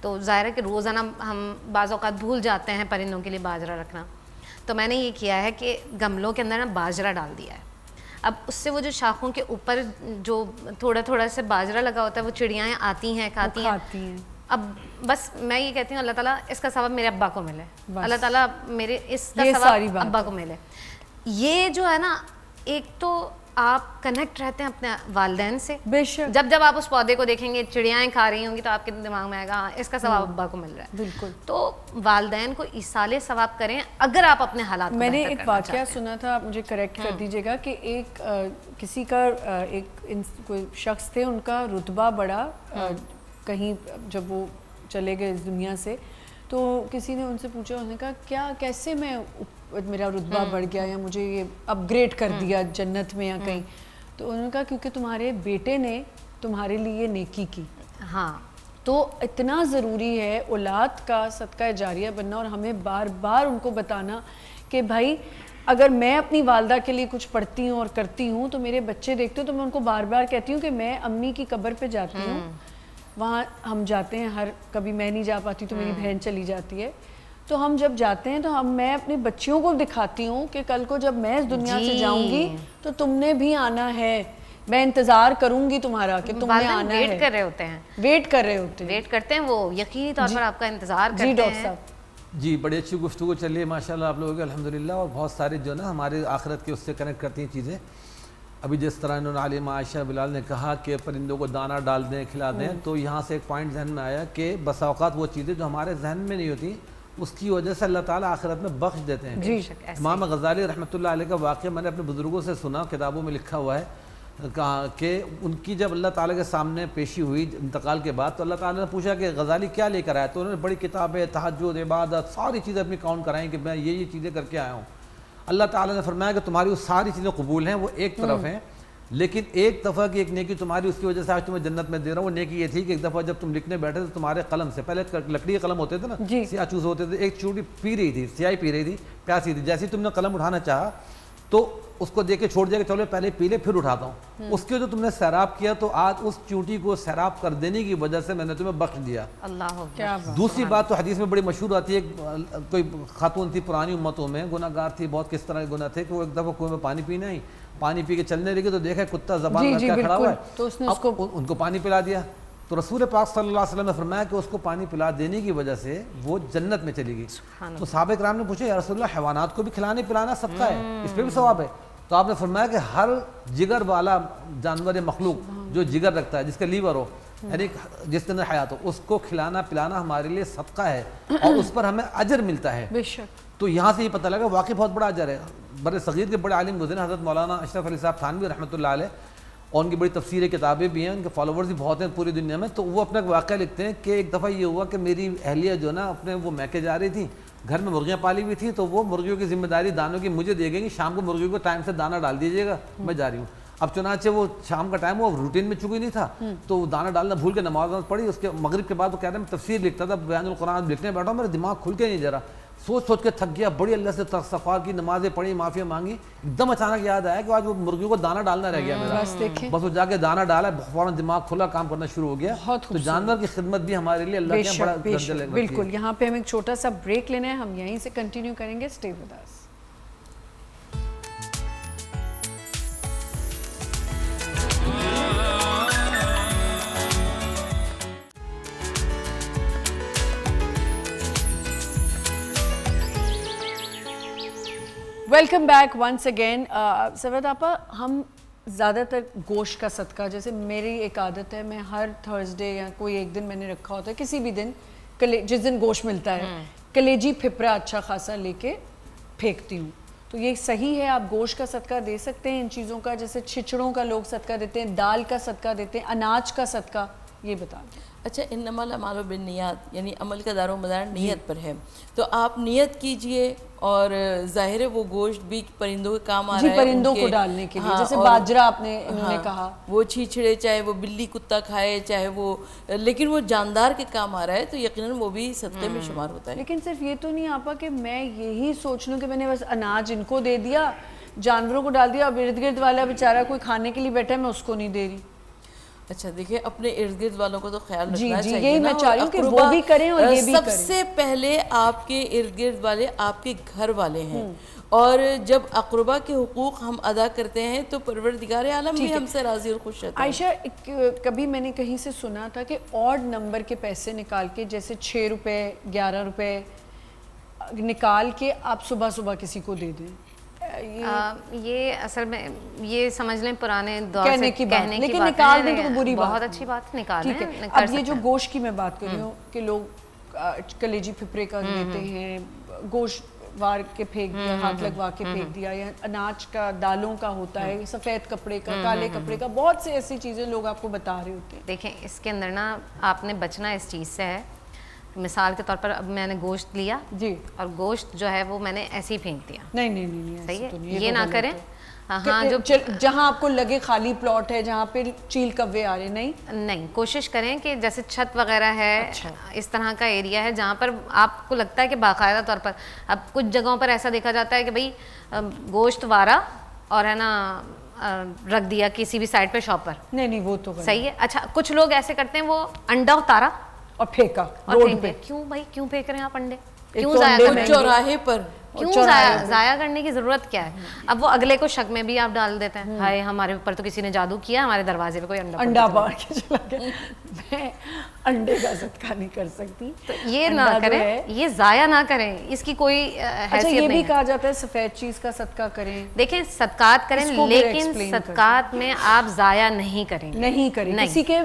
تو ظاہر ہے کہ روزانہ ہم بعض اوقات بھول جاتے ہیں پرندوں کے لیے باجرہ رکھنا. تو میں نے یہ کیا ہے کہ گملوں کے اندر نا باجرہ ڈال دیا ہے. اب اس سے وہ جو شاخوں کے اوپر جو تھوڑا تھوڑا سے باجرہ لگا ہوتا ہے وہ چڑیاں آتی ہیں کھاتی ہیں. اب بس میں یہ کہتی ہوں اللہ تعالیٰ اس کا ثواب میرے ابا کو ملے, اللہ تعالیٰ میرے اس کا ثواب ابا کو ملے. یہ جو ہے نا, ایک تو آپ کنیکٹ رہتے ہیں اپنے والدین سے, جب آپ اس پودے کو دیکھیں گے چڑیاں کھا رہی ہوں گی تو آپ کے دماغ میں آئے گا اس کا ثواب ابا کو مل رہا ہے. بالکل. تو والدین کو ایصال ثواب کریں اگر آپ اپنے حالات. میں نے ایک واقعہ سنا تھا, آپ مجھے کریکٹ کر دیجیے گا, کہ ایک کسی کا کوئی شخص تھے, ان کا رتبہ بڑا, کہیں جب وہ چلے گئے اس دنیا سے, تو کسی نے ان سے پوچھا, انہوں نے کہا کیا کیسے میں میرا رتبہ بڑھ گیا یا مجھے یہ اپ گریڈ کر دیا جنت میں یا کہیں. تو انہوں نے کہا کیونکہ تمہارے بیٹے نے تمہارے لیے نیکی کی. ہاں, تو اتنا ضروری ہے اولاد کا صدقہ جاریہ بننا, اور ہمیں بار بار ان کو بتانا کہ بھائی اگر میں اپنی والدہ کے لیے کچھ پڑھتی ہوں اور کرتی ہوں تو میرے بچے دیکھتے ہوں, تو میں ان کو بار بار کہتی ہوں کہ میں امی کی قبر پہ جاتی ہوں, وہاں ہم جاتے ہیں, کبھی میں نہیں جا پاتی تو میری بہن چلی جاتی ہے, تو ہم جب جاتے ہیں تو میں اپنے بچیوں کو دکھاتی ہوں کہ کل کو جب میں اس دنیا سے جاؤں گی تو تم نے بھی آنا ہے, میں انتظار کروں گی تمہارا کہ تم نے آنا ہے. ویٹ کر رہے ہوتے ہیں, ویٹ کرتے ہیں, وہ یقینی طور پر آپ کا انتظار کرتے ہیں. جی ڈاکٹر صاحب. جی بڑی اچھی گفتگو چلیے ماشاءاللہ آپ لوگوں کے الحمدللہ, اور بہت سارے جو نا ہمارے آخرت کے اس سے کنیکٹ کرتی ہیں چیزیں. ابھی جس طرح انہوں نے عالمہ عائشہ بلال نے کہا کہ پرندوں کو دانہ ڈال دیں, کھلا دیں, تو یہاں سے ایک پوائنٹ ذہن میں آیا کہ بسا اوقات وہ چیزیں جو ہمارے ذہن میں نہیں ہوتی اس کی وجہ سے اللہ تعالیٰ آخرت میں بخش دیتے ہیں. امام غزالی رحمۃ اللہ علیہ کا واقعہ میں نے اپنے بزرگوں سے سنا, کتابوں میں لکھا ہوا ہے, کہا کہ ان کی جب اللہ تعالیٰ کے سامنے پیشی ہوئی انتقال کے بعد, تو اللہ تعالیٰ نے پوچھا کہ غزالی کیا لے کر آیا, تو انہوں نے بڑی کتابیں, تہجد, عبادت, ساری چیزیں اپنی کاؤنٹ کرائیں کہ میں یہ چیزیں کر کے آیا ہوں. اللہ تعالیٰ نے فرمایا کہ تمہاری وہ ساری چیزیں قبول ہیں, وہ ایک طرف ہیں, لیکن ایک دفعہ کی ایک نیکی تمہاری, اس کی وجہ سے آج تمہیں جنت میں دے رہا ہوں. وہ نیکی یہ تھی کہ ایک دفعہ جب تم لکھنے بیٹھے تو تمہارے قلم سے, پہلے لکڑی کے قلم ہوتے تھے نا, سیاہ چوز ہوتے تھے, ایک چوٹی پی رہی تھی, سیاہی پی رہی تھی, پیاسی تھی, جیسے تم نے قلم اٹھانا چاہا تو اس کو دیکھ کے چھوڑ دیا کہ چلو پہلے پی لے پھر اٹھاتا ہوں. اس کے جو تم نے سیراب کیا, تو آج اس چوٹی کو سیراب کر دینے کی وجہ سے میں نے تمہیں بخش دیا. دوسری بات تو حدیث میں بڑی مشہور آتی ہے, کوئی خاتون تھی پرانی امتوں میں, گناہ گار تھی بہت, کس طرح کے گناہ تھے کہ وہ ایک دفعہ کنویں میں پانی پینے آئی, پانی پی کے چلنے لگی تو دیکھا کتا زبان کر کے کھڑا ہوا ہے, تو اس نے ان کو پانی پلا دیا. تو رسول پاک صلی اللہ علیہ وسلم نے فرمایا کہ اس کو پانی پلا دینے کی وجہ سے وہ جنت میں چلی گئی. تو صحابہ کرام نے پوچھا یا رسول اللہ حیوانات کو بھی کھلانے پلانا صدقہ ہے, اس پہ بھی ثواب ہے؟ تو آپ نے فرمایا کہ ہر جگر والا جانور یا مخلوق جو جگر رکھتا ہے, جس کا لیور ہو, یعنی جس کے اندر حیات ہو, اس کو کھلانا پلانا ہمارے لیے صدقہ ہے اور اس پر ہمیں اجر ملتا ہے. بے شک. تو یہاں سے یہ پتہ لگا واقعی بہت بڑا اجر ہے. بر صغیر کے بڑے عالم گزرے حضرت مولانا اشرف علی صاحب تھانوی رحمۃ اللہ علیہ, اور ان کی بڑی تفسیر کتابیں بھی ہیں, ان کے فالوورز بھی بہت ہیں پوری دنیا میں. تو وہ اپنا ایک واقعہ لکھتے ہیں کہ ایک دفعہ یہ ہوا کہ میری اہلیہ جو نا اپنے وہ میکے جا رہی تھی, گھر میں مرغیاں پالی ہوئی تھیں, تو وہ مرغیوں کی ذمہ داری دانوں کی مجھے دے گئی کہ شام کو مرغیوں کو ٹائم سے دانہ ڈال دیجیے گا, میں جا رہی ہوں. اب چنانچہ وہ شام کا ٹائم وہ روٹین میں چکی نہیں تھا, تو دانہ ڈالنا بھول کے نماز پڑھی. اس کے مغرب کے بعد وہ کہہ رہے ہیں میں تفسیر لکھتا تھا, بیان القرآن لکھنے بیٹھا, میرا دماغ کھل کے نہیں جا رہا, سوچ سوچ کے تھک گیا, بڑی اللہ سے استغفار کی, نمازیں پڑھی, معافی مانگی. ایک دم اچانک یاد آیا کہ آج وہ مرغیوں کو دانہ ڈالنا رہ گیا میرا, بس وہ جا کے دانہ ڈالا, فوراً دماغ کھلا, کام کرنا شروع ہو گیا. تو جانور کی خدمت بھی ہمارے لیے اللہ کے بڑا درجہ ہے. بالکل. یہاں پہ ہمیں ایک چھوٹا سا بریک لینا ہے, ہم یہیں سے کنٹینیو کریں گے. Stay with us. Welcome back once again. سوید آپا, ہم زیادہ تر گوشت کا صدقہ, جیسے میری ایک عادت ہے, میں ہر تھرسڈے یا کوئی ایک دن میں نے رکھا ہوتا ہے, کسی بھی دن جس دن گوشت ملتا ہے, کلیجی پھپرا اچھا خاصا لے کے پھینکتی ہوں. تو یہ صحیح ہے, آپ گوشت کا صدقہ دے سکتے ہیں ان چیزوں کا, جیسے چھچڑوں کا لوگ صدقہ دیتے ہیں, دال کا صدقہ دیتے ہیں, اناج کا صدقہ, یہ بتا دیں. اچھا, انما الاعمال بالنیات, یعنی عمل کا دار و مدار نیت پر ہے, تو آپ نیت کیجئے, اور ظاہر ہے وہ گوشت بھی پرندوں کے کام آ رہا ہے, پرندوں کو ڈالنے کے لیے, جیسے باجرہ آپ نے انہوں نے کہا, وہ چھیچھڑے چاہے وہ بلی کتا کھائے, چاہے وہ, لیکن وہ جاندار کے کام آ رہا ہے, تو یقیناً وہ بھی صدقے میں شمار ہوتا ہے. لیکن صرف یہ تو نہیں آپا کہ میں یہی سوچ لوں کہ میں نے بس اناج ان کو دے دیا, جانوروں کو ڈال دیا, اب ارد گرد والا بیچارہ کوئی کھانے کے لیے بیٹھا ہے, میں اس کو نہیں دے رہی. اچھا دیکھیں, اپنے ارد گرد والوں کو تو خیال رکھنا چاہیے, یہی میں چاہ رہی ہوں کہ وہ بھی کریں اور یہ بھی کریں. سب سے پہلے آپ کے ارد گرد والے آپ کے گھر والے ہیں, اور جب اقربا کے حقوق ہم ادا کرتے ہیں تو پروردگار عالم بھی ہم سے راضی اور خوش رہتا ہے. عائشہ, کبھی میں نے کہیں سے سنا تھا کہ آڈ نمبر کے پیسے نکال کے, جیسے 6 روپے 11 روپے نکال کے آپ صبح صبح کسی کو دے دیں, یہ اصل میں یہ سمجھ لیں پرانے دور سے کہنے کی بات, لیکن نکال دیں تو بری بات, بہت اچھی بات نکال ٹھیک ہے. اب یہ جو گوشت کی میں بات کر رہی ہوں کہ لوگ کلیجی پھپرے کا دیتے ہیں, گوشت وار کے پھینک دیا, ہاتھ لگوا کے پھینک دیا, یا اناج کا, دالوں کا ہوتا ہے, سفید کپڑے کا, کالے کپڑے کا, بہت سے ایسی چیزیں لوگ آپ کو بتا رہے ہوتے ہیں. دیکھیں اس کے اندر نا آپ نے بچنا اس چیز سے ہے. مثال کے طور پر اب میں نے گوشت لیا جی, اور گوشت جو ہے وہ میں نے ایسے ہی پھینک دیا, نہیں صحیح ہے, یہ نہ کریں. ہاں, جو جہاں آپ کو لگے خالی پلاٹ ہے, جہاں پہ چیل کوے آ رہے, نہیں, کوشش کریں کہ جیسے چھت وغیرہ ہے, اس طرح کا ایریا ہے جہاں پر آپ کو لگتا ہے کہ باقاعدہ طور پر, اب کچھ جگہوں پر ایسا دیکھا جاتا ہے کہ بھئی گوشت وارا اور ہے نا رکھ دیا کسی بھی سائڈ پہ شاپ پر, نہیں, وہ تو صحیح ہے. اچھا, کچھ لوگ ایسے کرتے ہیں, وہ انڈا اتارا اور پھینکا روڈ پہ. کیوں بھائی, کیوں پھینک رہے ہیں آپ انڈے, کیوں ضائع کر رہے ہیں چوراہے پر, کیوں ضائع کرنے کی ضرورت کیا ہے؟ اب وہ اگلے کو شک میں بھی آپ ڈال دیتے ہیں, ہائے ہمارے اوپر تو کسی نے جادو کیا, ہمارے دروازے پہ کوئی انڈا مار کے چلا گیا. میں انڈے کا صدقہ نہیں کر سکتی, تو یہ نہ کریں, یہ ضائع نہ کریں, اس کی کوئی حیثیت نہیں. یہ بھی کہا جاتا ہے سفید چیز کا صدقہ کریں. دیکھیں صدقات کریں, لیکن صدقات میں آپ ضائع نہیں کریں, کسی کے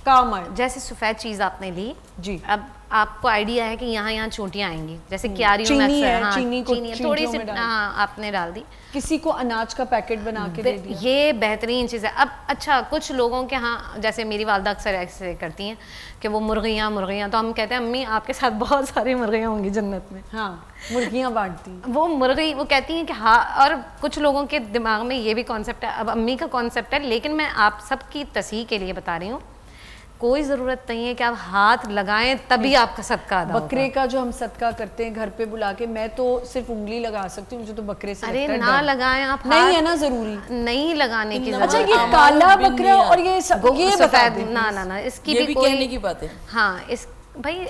کام آئے. جیسے سفید چیز آپ نے لی جی, اب آپ کو آئیڈیا ہے کہ یہاں چونٹیاں آئیں گی, جیسے کیاریوں میں چینی تھوڑی سی آپ نے ڈال دی, کسی کو اناج کا پیکٹ بنا کے دے دیا, یہ بہترین چیز ہے. اب اچھا, کچھ لوگوں کے ہاں, جیسے میری والدہ اکثر ایسے کرتی ہیں کہ وہ مرغیاں, تو ہم کہتے ہیں امی آپ کے ساتھ بہت ساری مرغیاں ہوں گی جنت میں. ہاں, مرغیاں بانٹتی ہیں وہ مرغی, وہ کہتی ہیں کہ ہاں, اور کچھ لوگوں کے دماغ میں یہ بھی کانسیپٹ ہے, اب امی کا کانسیپٹ ہے, لیکن میں آپ سب کی تصحیح کے لیے بتا رہی ہوں, کوئی ضرورت نہیں ہے کہ آپ ہاتھ لگائیں تبھی آپ کا صدقہ ادا ہوگا. بکرے کا جو ہم صدقہ کرتے ہیں گھر پہ بلا کے, میں تو صرف انگلی لگا سکتی ہوں, مجھے تو بکرے سے ارے نہ لگائیں آپ, نہیں ہے نا ضروری, نہیں لگانے کی ضرورت. اچھا, یہ کالا بکرا اور یہ سفید, نہ اس کی بھی کہنے کی بات ہے. ہاں, اس بھائی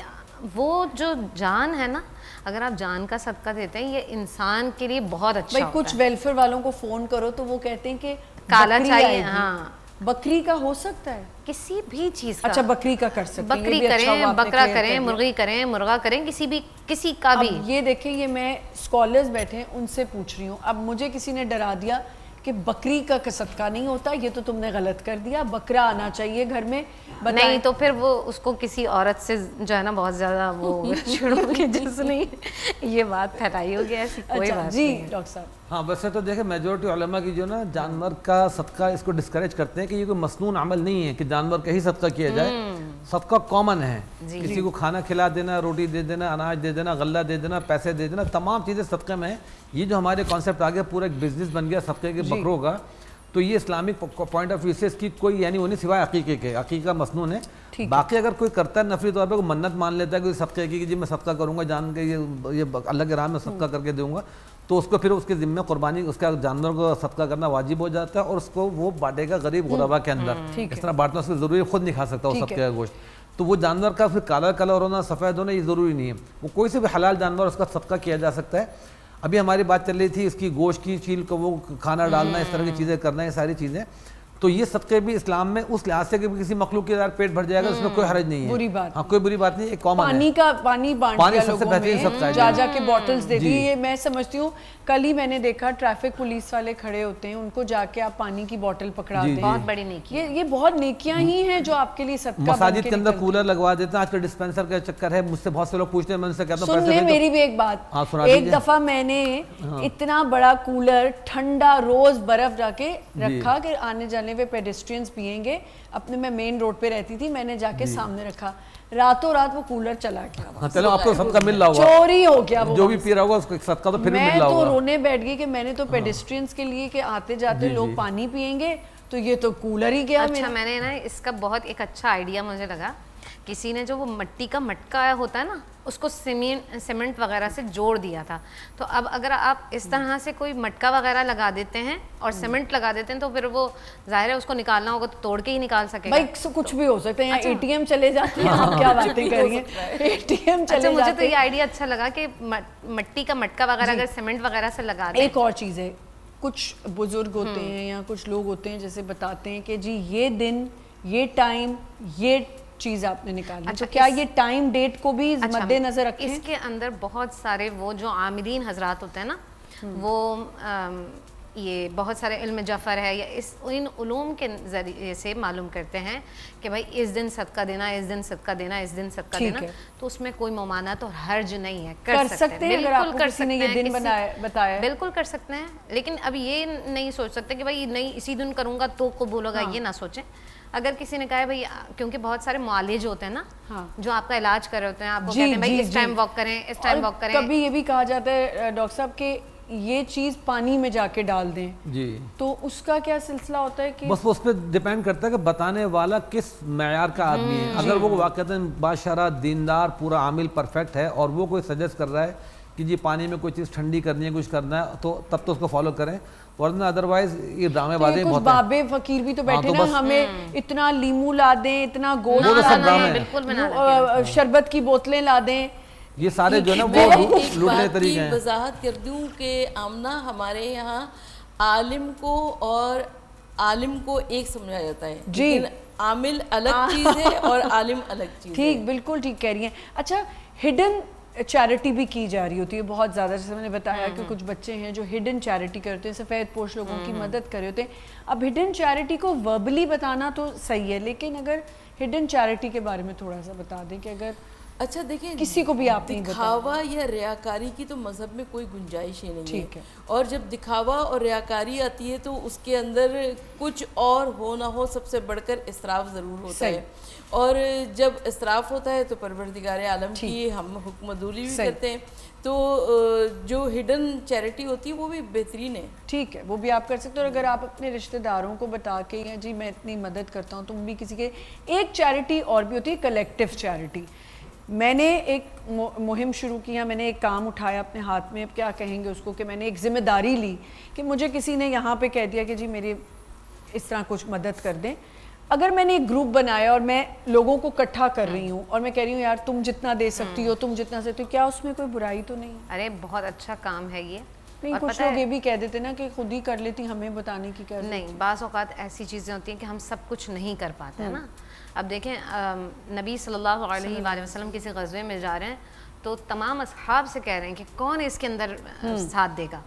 وہ جو جان ہے نا, اگر آپ جان کا صدقہ دیتے ہیں, یہ انسان کے لیے بہت اچھا. بھائی کچھ ویلفیئر والوں کو فون کرو تو وہ کہتے ہیں کہ کالا چاہیے. ہاں, بکری کا ہو سکتا ہے, کسی بھی چیز کا. اچھا, بکری کا کر سکتے ہیں, بکری کریں, بکرا کریں, مرغی کریں, مرغا کریں, کسی کا بھی. یہ دیکھیں, یہ میں اسکالرز بیٹھے ہیں ان سے پوچھ رہی ہوں, اب مجھے کسی نے ڈرا دیا کہ بکری کا صدقہ نہیں ہوتا, یہ تو تم نے غلط کر دیا, بکرا آنا چاہیے گھر میں. نہیں تو پھر وہ اس کو کسی عورت سے جو ہے نا بہت زیادہ وہ چھڑوں گی جس نے یہ بات پھیلائی ہوگی, ایسی کوئی بات. جی ڈاکٹر صاحب. ہاں, ویسے تو دیکھیں میجورٹی علماء کی جو نا جانور کا صدقہ اس کو ڈسکریج کرتے ہیں کہ یہ کوئی مسنون عمل نہیں ہے کہ جانور کا ہی صدقہ کیا جائے. صدقہ کامن ہے, کسی کو کھانا کھلا دینا, روٹی دے دینا, اناج دے دینا, غلہ دے دینا, پیسے دے دینا, تمام چیزیں صدقے میں ہیں. یہ جو ہمارے کانسیپٹ آ گیا, پورا ایک بزنس بن گیا صدقے کے بکروں کا, تو یہ اسلامک پوائنٹ آف ویو سے اس کی کوئی یعنی وہ نہیں سوائے عقیقے کے. عقیقہ مسنون ہے. باقی اگر کوئی کرتا ہے نفلی طور پہ, کوئی منت مان لیتا ہے کوئی صدقے کی کہ جی میں صدقہ کروں گا, جان کے یہ اللہ کے راہ میں صدقہ کر کے دوں گا, تو اس کو پھر اس کے ذمہ قربانی, اس کا جانور کو صدقہ کرنا واجب ہو جاتا ہے, اور اس کو وہ بانٹے گا غریب غربا کے اندر. اس طرح بانٹنا اس کو ضروری, خود نہیں کھا سکتا وہ صدقے کا گوشت. تو وہ جانور کا پھر کالا کلر ہونا, سفید ہونا, یہ ضروری نہیں ہے. وہ کوئی سے بھی حلال جانور اس کا صدقہ کیا جا سکتا ہے. ابھی ہماری بات چل رہی تھی اس کی گوشت کی چیل کو وہ کھانا ڈالنا, اس طرح کی چیزیں کرنا, یہ ساری چیزیں تو یہ صدقے بھی اسلام میں اس لحاظ سے کہ کسی مخلوق کے پیٹ بھر جائے گا اس میں کوئی حرج نہیں ہے, بری بات ہاں کوئی بری بات نہیں, ایک کامن ہے. پانی بانٹ دیا سب سے لوگوں بہترین میں, صدقہ ہے. جا کے بوٹلز دے دی. یہ میں سمجھتی ہوں کل ہی میں نے دیکھا ٹریفک پولیس والے کھڑے ہوتے ہیں, ان کو جا کے آپ پانی کی بوٹل پکڑاتے ہیں. بہت بڑی نیکی, یہ بہت نیکیاں ہی ہیں جو آپ کے لیے صدقہ. مساجد کے اندر کولر لگوا دیتے ہیں, آج کل ڈسپینسر کا چکر ہے, مجھ سے بہت سے لوگ پوچھتے ہیں, میں ان سے کہتا ہوں سن لیں میری بھی ایک بات. ایک دفعہ میں نے اتنا بڑا کولر ٹھنڈا روز برف جا کے رکھا کہ آنے جانے پہ پیڈسٹرینز پیئیں گے, اپنے میں مین روڈ پہ رہتی تھی, میں نے جا کے سامنے رکھا, راتوں رات وہ کولر چلا گیا. ہاں چلو آپ کو صدقہ مل رہا ہوگا, چوری ہو گیا وہ, جو بھی پی رہا ہوگا اس کو صدقہ تو پھر بھی مل رہا ہوگا. میں تو رونے بیٹھ گئی کہ میں نے تو پیڈسٹرینز کے لیے کہ آتے جاتے لوگ پانی پیئیں گے, تو یہ تو کولر ہی گیا. اچھا میں نے نا اس کا بہت ایک اچھا آئیڈیا مجھے لگا, کسی نے جو وہ مٹی کا مٹکا ہوتا ہے نا اس کو سیمنٹ وغیرہ سے جوڑ دیا تھا, تو اب اگر آپ اس طرح سے کوئی مٹکا وغیرہ لگا دیتے ہیں اور سیمنٹ لگا دیتے ہیں تو پھر وہ ظاہر ہے اس کو نکالنا ہوگا تو توڑ کے ہی نکال سکے گا. بھائی کچھ بھی ہو سکتا ہے, اے ٹی ایم چلے جاتے ہیں, آپ کیا باتیں کر رہی ہیں, اے ٹی ایم چلے جاتے ہیں. مجھے تو یہ آئیڈیا اچھا لگا کہ مٹی کا مٹکا وغیرہ اگر سیمنٹ وغیرہ سے لگا دیں. ایک اور چیز ہے, کچھ بزرگ ہوتے ہیں یا کچھ لوگ ہوتے ہیں جیسے بتاتے ہیں کہ جی یہ دن, یہ ٹائم, یہ چیز آپ نے نکالی, تو کیا یہ ٹائم ڈیٹ کو بھی مد نظر رکھیں؟ اس کے اندر بہت سارے وہ جو عاملین حضرات ہوتے ہیں نا, وہ یہ بہت سارے علم جعفر ہے یا ان علوم کے ذریعے سے معلوم کرتے ہیں کہ بھائی اس دن صدقہ دینا, اس دن صدقہ دینا, اس دن صدقہ دینا, تو اس میں کوئی ممانعت اور حرج نہیں ہے, کر سکتے ہیں. بالکل کر سکتے ہیں, بتایا بالکل کر سکتے ہیں, لیکن اب یہ نہیں سوچ سکتے کہ بھائی نہیں اسی دن کروں گا تو قبول ہوگا, یہ نہ سوچیں. اگر کسی نے کہا ہے بھائی, کیونکہ بہت سارے معالج ہوتے ہیں نا جو آپ کا علاج کر رہے ہوتے ہیں, آپ کو کہتے ہیں بھائی اس ٹائم واک کریں, اس ٹائم واک کریں. کبھی یہ بھی کہا جاتا ہے ڈاکٹر صاحب کہ یہ چیز پانی میں جا کے ڈال دیں, جی تو اس کا کیا سلسلہ ہوتا ہے؟ کہ بس اس پہ ڈیپینڈ کرتا ہے کہ بتانے والا کس معیار کا آدمی ہے. اگر وہ واقعتاً باشرہ دیندار پورا عامل پرفیکٹ ہے اور وہ کوئی سجیسٹ کر رہا ہے کہ جی پانی میں کوئی چیز ٹھنڈی کرنی ہے, کچھ کرنا ہے, تو تب تو اس کو فالو کریں, ورنہ ادروائز یہ ڈرامے بازی بہت ہیں. بابے فقیر بھی تو بیٹھے نا, ہمیں اتنا لیمو لا دیں, اتنا گوشت لا دیں, شربت کی بوتلیں لا دیں, یہ سارے جو ہے نا وہ لوٹنے طریقے ہیں. وضاحت کر دوں کہ آمنہ ہمارے یہاں عالم کو ایک سمجھا جاتا ہے, لیکن عامل الگ چیز ہے اور عالم الگ چیز ہے. ٹھیک, بالکل ٹھیک کہہ رہی ہیں. اچھا ہڈن چیریٹی بھی کی جا رہی ہوتی ہے بہت زیادہ, جیسے میں نے بتایا کہ کچھ بچے ہیں جو ہڈن چیریٹی کرتے ہیں, سفید پوش لوگوں کی مدد کر رہے ہوتے ہیں. اب ہڈن چیریٹی کو وربلی بتانا تو صحیح ہے, لیکن اگر ہڈن چیریٹی کے بارے میں تھوڑا سا بتا دیں کہ اگر اچھا دیکھیں کسی کو بھی آپ نہیں دکھاوا یا ریاکاری کی تو مذہب میں کوئی گنجائش ہی نہیں ہے, اور جب دکھاوا اور ریاکاری آتی ہے تو اس کے اندر کچھ اور ہو نہ ہو سب سے بڑھ کر اسراف ضرور ہوتا ہے, اور جب اسراف ہوتا ہے تو پروردگار عالم کی ہم حکم دولی بھی کرتے ہیں. تو جو ہڈن چیریٹی ہوتی ہے وہ بھی بہترین ہے. ٹھیک ہے, وہ بھی آپ کر سکتے ہو. اور اگر آپ اپنے رشتہ داروں کو بتا کے یا جی میں اتنی مدد کرتا ہوں, تم بھی کسی کے, ایک چیریٹی اور بھی ہوتی ہے کلیکٹیو چیریٹی. میں نے ایک مہم شروع کیا, میں نے ایک کام اٹھایا اپنے ہاتھ میں, اب کیا کہیں گے اس کو, کہ میں نے ایک ذمہ داری لی کہ مجھے کسی نے یہاں پہ کہہ دیا کہ جی میری اس طرح کچھ مدد کر دیں. اگر میں نے ایک گروپ بنایا اور میں لوگوں کو اکٹھا کر رہی ہوں اور میں کہہ رہی ہوں یار تم جتنا دے سکتی ہو, تم جتنا سکتی ہو, کیا اس میں کوئی برائی تو نہیں؟ ارے بہت اچھا کام ہے یہ. نہیں, کچھ لوگ یہ بھی کہہ دیتے نا کہ خود ہی کر لیتی, ہمیں بتانے کی کیا. نہیں, بعض اوقات ایسی چیزیں ہوتی ہیں کہ ہم سب کچھ نہیں کر پاتے ہیں نا. اب دیکھیں نبی صلی اللہ علیہ وآلہ وسلم کسی غزوے میں جا رہے ہیں تو تمام اصحاب سے کہہ رہے ہیں کہ کون اس کے اندر ساتھ دے گا,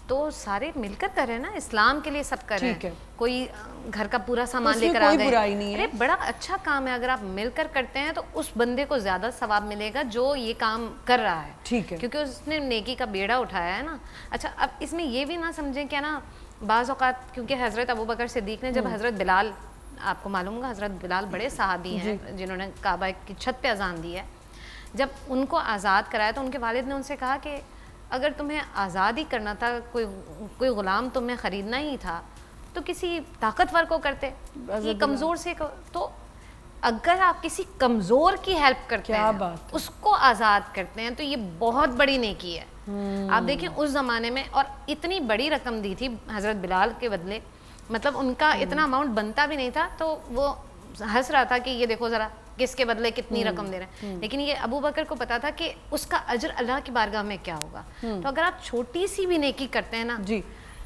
تو سارے مل کر کر رہے ہیں نا, اسلام کے لیے سب کر رہے ہیں. کوئی گھر کا پورا سامان لے کر آ گئے, ارے بڑا اچھا کام ہے. اگر آپ مل کر کرتے ہیں تو اس بندے کو زیادہ ثواب ملے گا جو یہ کام کر رہا ہے, کیونکہ اس نے نیکی کا بیڑا اٹھایا ہے نا. اچھا اب اس میں یہ بھی نہ سمجھیں کہ نا بعض اوقات, کیونکہ حضرت ابوبکر صدیق نے جب حضرت بلال, آپ کو معلوم ہوگا حضرت بلال بڑے صحابی ہیں جنہوں نے کعبہ کی چھت پہ اذان دی ہے, جب ان کو آزاد کرایا تو ان کے والد نے ان سے کہا کہ اگر تمہیں آزاد ہی کرنا تھا, کوئی غلام تمہیں خریدنا ہی تھا تو کسی طاقتور کو کرتے, یہ کمزور سے. تو اگر آپ کسی کمزور کی ہیلپ کرتے ہیں, اس کو آزاد کرتے ہیں, تو یہ بہت بڑی نیکی ہے. آپ دیکھیں اس زمانے میں, اور اتنی بڑی رقم دی تھی حضرت بلال کے بدلے, مطلب ان کا اتنا اماؤنٹ بنتا بھی نہیں تھا, تو وہ ہنس رہا تھا کہ یہ دیکھو ذرا کس کے بدلے کتنی رقم دے رہے ہیں. لیکن یہ ابو بکر کو پتا تھا کہ اس کا اجر اللہ کی بارگاہ میں کیا ہوگا. تو اگر آپ چھوٹی سی بھی نیکی کرتے ہیں نا,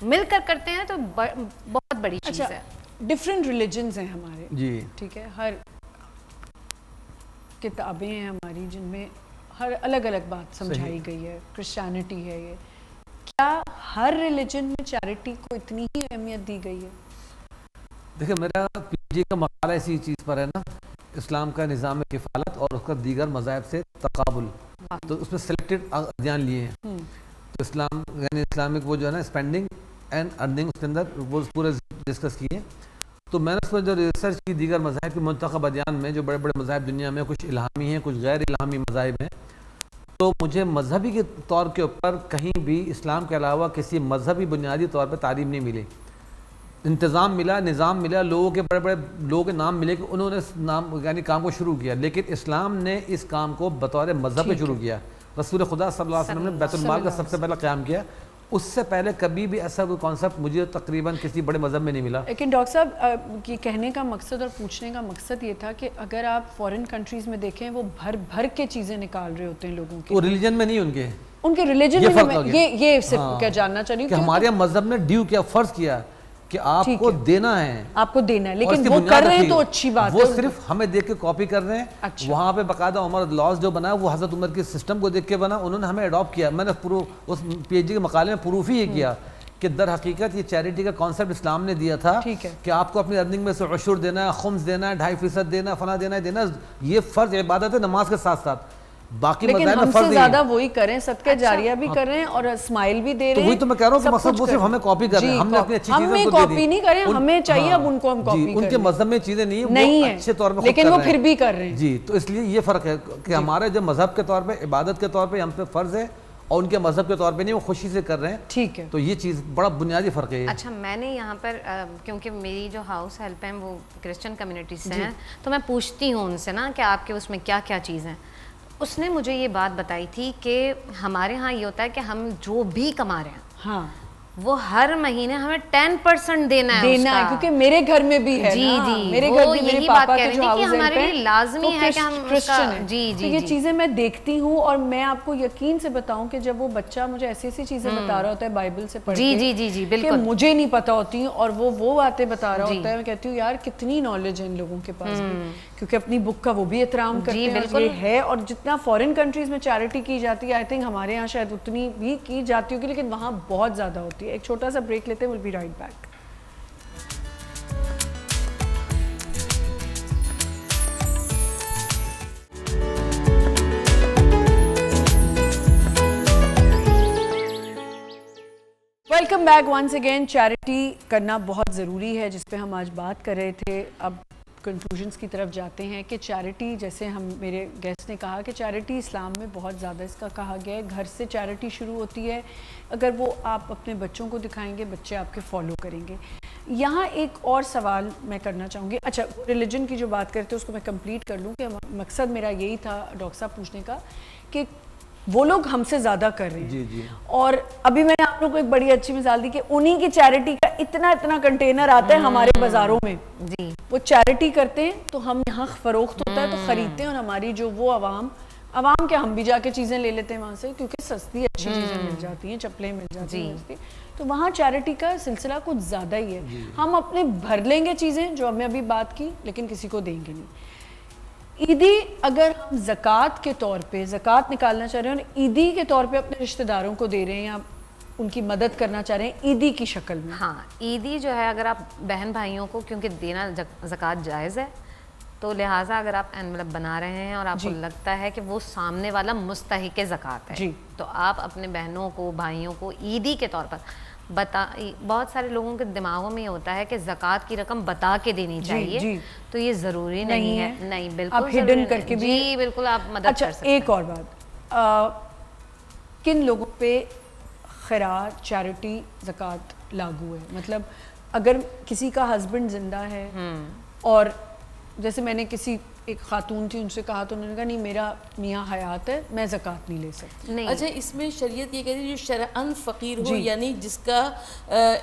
مل کر کرتے ہیں, تو بہت بڑی چیز ہے. ڈفرینٹ ریلیجنز ہیں ہمارے جی ٹھیک ہے, ہر کتابیں ہیں ہماری جن میں ہر الگ الگ بات سمجھائی گئی ہے. کرسچینٹی ہے یہ, کیا ہر ریلیجن میں چیریٹی کو اتنی ہی اہمیت دی گئی ہے؟ دیکھیں میرا پی جی کا مقالہ اسی چیز پر ہے نا, اسلام کا نظام کفالت اور اس کا دیگر مذاہب سے تقابل. تو اس میں سلیکٹڈ ادیان لیے ہیں. تو اسلام یعنی اسلامک وہ جو ہے نا اسپینڈنگ اینڈ ارننگ, اس کے اندر وہ پورے ڈسکس کیے. تو میں نے اس میں جو ریسرچ کی دیگر مذاہب کے منتخب ادیان میں, جو بڑے بڑے مذاہب دنیا میں, کچھ الہامی ہیں کچھ غیر الہامی مذاہب ہیں, تو مجھے مذہبی کے طور کے اوپر کہیں بھی اسلام کے علاوہ کسی مذہبی بنیادی طور پہ تعلیم نہیں ملی. انتظام ملا, نظام ملا, لوگوں کے بڑے بڑے لوگوں کے نام ملے کہ انہوں نے نام یعنی کام کو شروع کیا, لیکن اسلام نے اس کام کو بطور مذہب پہ شروع کیا. رسول خدا صلی اللہ علیہ وسلم نے بیت المال کا سب سے پہلا قیام کیا. اس سے پہلے کبھی بھی ایسا کوئی کانسیپٹ مجھے تقریباً کسی بڑے مذہب میں نہیں ملا. لیکن ڈاکٹر صاحب یہ کہنے کا مقصد اور پوچھنے کا مقصد یہ تھا کہ اگر آپ فورن کنٹریز میں دیکھیں وہ بھر بھر کے چیزیں نکال رہے ہوتے ہیں لوگوں کی, وہ ریلیجن میں نہیں, ان کے ریلیجن میں یہ صرف کیا جاننا چاہ رہی ہوں کہ ہمارے مذہب نے ڈیو کیا, فرض کیا کہ آپ کو دینا ہے, آپ کو دینا ہے, لیکن وہ کر رہے ہیں تو اچھی بات ہے. وہ صرف ہمیں دیکھ کے کاپی کر رہے ہیں. وہاں پہ باقاعدہ عمر لاز جو بنا وہ حضرت عمر کے سسٹم کو دیکھ کے بنا, انہوں نے ہمیں اڈاپٹ کیا. میں نے اس پی ایچ ڈی کے مقالے میں پروف ہی یہ کیا کہ در حقیقت یہ چیریٹی کا کانسیپٹ اسلام نے دیا تھا کہ آپ کو اپنی ارننگ میں سے عشر دینا ہے, خمس دینا ہے, 2.5% دینا, فلاں دینا ہے. یہ فرض عبادت ہے نماز کے ساتھ ساتھ. باقی لیکن ہم سے زیادہ وہی کریں, صدقہ جاریہ بھی کر رہے ہیں اور اسمائل بھی دے رہے ہیں. وہی تو میں کہہ رہا ہوں کہ مقصد وہ صرف ہمیں کاپی کر رہے ہیں, ہم نے اپنی اچھی چیزیں ان کو دے دی. ہمیں کاپی نہیں کریں, ہمیں چاہیے اب ان کو ہم کاپی کریں. ان کے مذہب میں چیزیں نہیں ہیں اچھے طور پہ, لیکن وہ پھر بھی کر رہے ہیں. جی تو اس لیے یہ فرق ہے کہ ہمارے جو مذہب کے طور پہ, عبادت کے طور پہ ہم پہ فرض ہے, اور ان کے مذہب کے طور پہ نہیں, وہ خوشی سے کر رہے ہیں. ٹھیک ہے, تو یہ چیز بڑا بنیادی فرق ہے. اچھا میں نے یہاں پر کیونکہ میری جو ہاؤس ہیلپ ہیں وہ کرسچن کمیونٹی سے ہیں, تو میں پوچھتی ہوں ان سے نا کہ آپ کے اس میں کیا کیا چیز ہیں. اس نے مجھے یہ بات بتائی تھی کہ ہمارے ہاں یہ ہوتا ہے کہ ہم جو بھی کما رہے ہیں ہاں وہ ہر مہینے ہمیں 10% دینا ہے, کیونکہ میرے گھر میں بھی ہے. جی جی, میرے گھر میں میرے پاپا کے جو کہ ہمارے لیے لازمی ہے کہ ہم کرسچن. جی جی, یہ چیزیں میں دیکھتی ہوں اور میں آپ کو یقین سے بتاؤں کہ جب وہ بچہ مجھے ایسی ایسی چیزیں بتا رہا ہوتا ہے بائبل سے پڑھ کے, جی جی جی جی بالکل, مجھے نہیں پتا ہوتی اور وہ باتیں بتا رہا ہوتا ہے, میں کہتی ہوں یار کتنی نالج ہے ان لوگوں کے پاس بھی, کیونکہ اپنی بک کا وہ بھی احترام کرتے ہیں. یہ ہے, اور جتنا فورن کنٹریز میں چیریٹی کی جاتی ہے, آئی تھنک ہمارے یہاں شاید اتنی بھی کی جاتی ہوگی, لیکن وہاں بہت زیادہ ہوتی ہے. ایک چھوٹا سا بریک لیتے ہیں, we'll be right back. Welcome back once again. Charity کرنا بہت ضروری ہے, جس پہ ہم آج بات کر رہے تھے. اب کنکلوژنس کی طرف جاتے ہیں کہ چیریٹی, جیسے میرے گیسٹ نے کہا کہ چیریٹی اسلام میں بہت زیادہ اس کا کہا گیا ہے. گھر سے چیریٹی شروع ہوتی ہے, اگر وہ آپ اپنے بچوں کو دکھائیں گے بچے آپ کے فالو کریں گے. یہاں ایک اور سوال میں کرنا چاہوں گی. اچھا ریلیجن کی جو بات کرتے ہیں اس کو میں کمپلیٹ کر لوں کہ مقصد میرا یہی تھا ڈاکٹر صاحب پوچھنے کا کہ وہ لوگ ہم سے زیادہ کر رہے ہیں. جی جی. اور ابھی میں نے آپ لوگوں کو ایک بڑی اچھی مثال دی کہ انہی کی چیریٹی کا اتنا کنٹینر آتا ہے ہمارے بازاروں میں. جی وہ چیریٹی کرتے ہیں تو ہم یہاں فروخت ہوتا ہے تو خریدتے ہیں, اور ہماری جو وہ عوام کیا, ہم بھی جا کے چیزیں لے لیتے ہیں وہاں سے, کیونکہ سستی اچھی چیزیں مل جاتی ہیں, چپلیں مل جاتی ہیں. تو وہاں چیریٹی کا سلسلہ کچھ زیادہ ہی ہے. ہم اپنے بھر لیں گے چیزیں جو ہمیں ابھی بات کی, لیکن کسی کو دیں گے نہیں. عیدی اگر ہم زکوٰۃ کے طور پہ زکوٰۃ نکالنا چاہ رہے ہیں اور عیدی کے طور پہ اپنے رشتہ داروں کو دے رہے ہیں یا ان کی مدد کرنا چاہ رہے ہیں عیدی کی شکل میں, ہاں عیدی جو ہے اگر آپ بہن بھائیوں کو, کیونکہ دینا زکوٰۃ جائز ہے, تو لہٰذا اگر آپ انویلپ بنا رہے ہیں اور آپ کو لگتا ہے کہ وہ سامنے والا مستحق زکوٰۃ ہے, تو آپ اپنے بہنوں کو بھائیوں کو عیدی کے طور پر بہت سارے لوگوں کے دماغوں میں یہ ہوتا ہے کہ زکوٰۃ کی رقم بتا کے دینی چاہیے, تو یہ ضروری نہیں ہے. نہیں بالکل, آپ ہڈن کر کے بھی, جی بالکل آپ مدد کر سکتے ہیں. ایک اور بات, کن لوگوں پہ خیرات چیریٹی زکوٰۃ لاگو ہے؟ مطلب اگر کسی کا ہسبینڈ زندہ ہے اور جیسے میں نے کسی ایک خاتون تھی ان سے کہا تو انہوں نے کہا نہیں میرا میاں حیات ہے, میں زکوٰۃ نہیں لے سکتی. اچھا اس میں شریعت یہ کہتی ہے جو شرعاً فقیر ہو, یعنی جس کا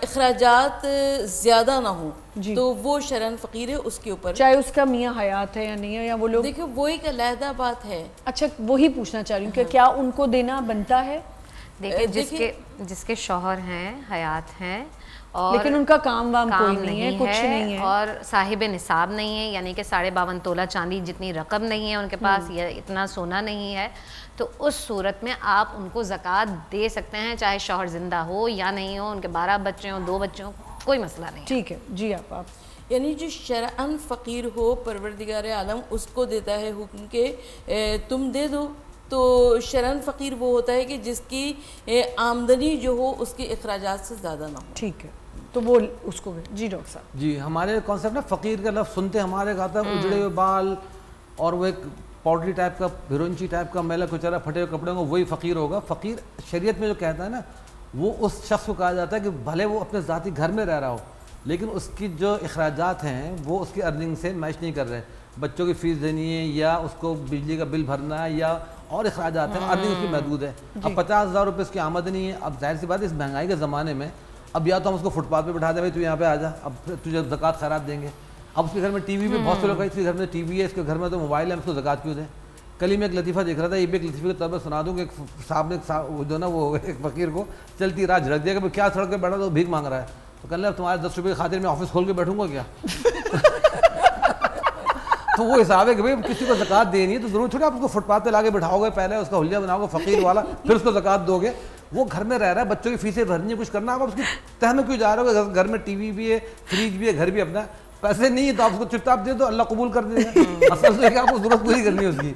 اخراجات زیادہ نہ ہو, تو وہ شرعاً فقیر ہے, اس کے اوپر چاہے اس کا میاں حیات ہے یا نہیں ہے, یا وہ لوگ دیکھیں وہ ایک علیحدہ بات ہے. اچھا وہی پوچھنا چاہ رہی ہوں کہ کیا ان کو دینا بنتا ہے؟ دیکھیں جس کے شوہر ہیں حیات ہیں اور لیکن ان کا کام وام کوئی نہیں ہے, کچھ نہیں ہے, اور صاحب نصاب نہیں ہے, یعنی کہ 52.5 تولہ چاندی جتنی رقم نہیں ہے ان کے پاس, یا اتنا سونا نہیں ہے, تو اس صورت میں آپ ان کو زکوٰۃ دے سکتے ہیں, چاہے شوہر زندہ ہو یا نہیں ہو, ان کے 12 بچے ہوں, 2 بچے ہوں, کوئی مسئلہ نہیں. ٹھیک ہے جی. آپ یعنی جو شرعاً فقیر ہو پروردگار عالم اس کو دیتا ہے حکم کہ تم دے دو. تو شرعاً فقیر وہ ہوتا ہے کہ جس کی آمدنی جو ہو اس کے اخراجات سے زیادہ نہ ہو. ٹھیک ہے, تو وہ اس کو جی ڈاکٹر صاحب. جی ہمارے کانسیپٹ نا فقیر کا لفظ سنتے ہمارے کہتا ہے اجڑے ہوئے بال اور وہ ایک پاؤڈری ٹائپ کا بھرونچی ٹائپ کا میلا کچرا پھٹے ہوئے کپڑے ہوں, وہی فقیر ہوگا. فقیر شریعت میں جو کہتا ہے نا وہ اس شخص کو کہا جاتا ہے کہ بھلے وہ اپنے ذاتی گھر میں رہ رہا ہو لیکن اس کی جو اخراجات ہیں وہ اس کی ارننگ سے میچ نہیں کر رہے. بچوں کی فیس دینی ہے یا اس کو بجلی کا بل بھرنا ہے یا اور اخراجات ہیں, ارننگ اس کی محدود ہے. اب 50,000 روپے اس کی آمدنی ہے. اب ظاہر سی بات ہے اس مہنگائی کے زمانے میں اب یا تو ہم اس کو فٹ پاتھ پہ بٹھا دیں, بھائی تو یہاں پہ آ جا, اب تجھے زکوٰۃ خیرات دیں گے. اب اس کے گھر میں ٹی وی بھی بہت سے لوگ, اس کے گھر میں ٹی وی ہے, اس کے گھر میں تو موبائل ہے, ہم اس کو زکوٰۃ کیوں دیں. کل ہی میں ایک لطیفہ دیکھ رہا تھا, یہ بھی ایک لطیفے کے طور پر سنا دوں کہ ایک صاحب نے جو نا وہ ایک فقیر کو چلتی راہ جھڑک دیا کہ کیا سڑک پہ بیٹھا تو بھیک مانگ رہا ہے. تو کہنے لگا تمہارے 10 روپے کی خاطر میں آفس کھول کے بیٹھوں گا کیا. تو وہ حساب ہے کہ بھائی کسی کو زکوٰۃ دینی ہے تو ضرور چھوڑے آپ اس کو فٹ پاتھ پہ لا کے بٹھاؤ گے, پہلے اس کا حلیہ بناؤ گے فقیر والا, پھر اس کو زکوٰۃ دو گے. وہ گھر میں رہ رہا ہے, بچوں کی فیسیں بھرنی ہے, کچھ کرنا, آپ اس کی تہ میں کیوں جا رہے ہو. گھر میں ٹی وی بھی ہے, فریج بھی ہے, گھر بھی اپنا, پیسے نہیں ہے تو آپ اس کو چپ چاپ دے دو, اللہ قبول کر دے گا. اصل ہے کہ آپ کو ضرورت پوری کرنی ہے اس کی.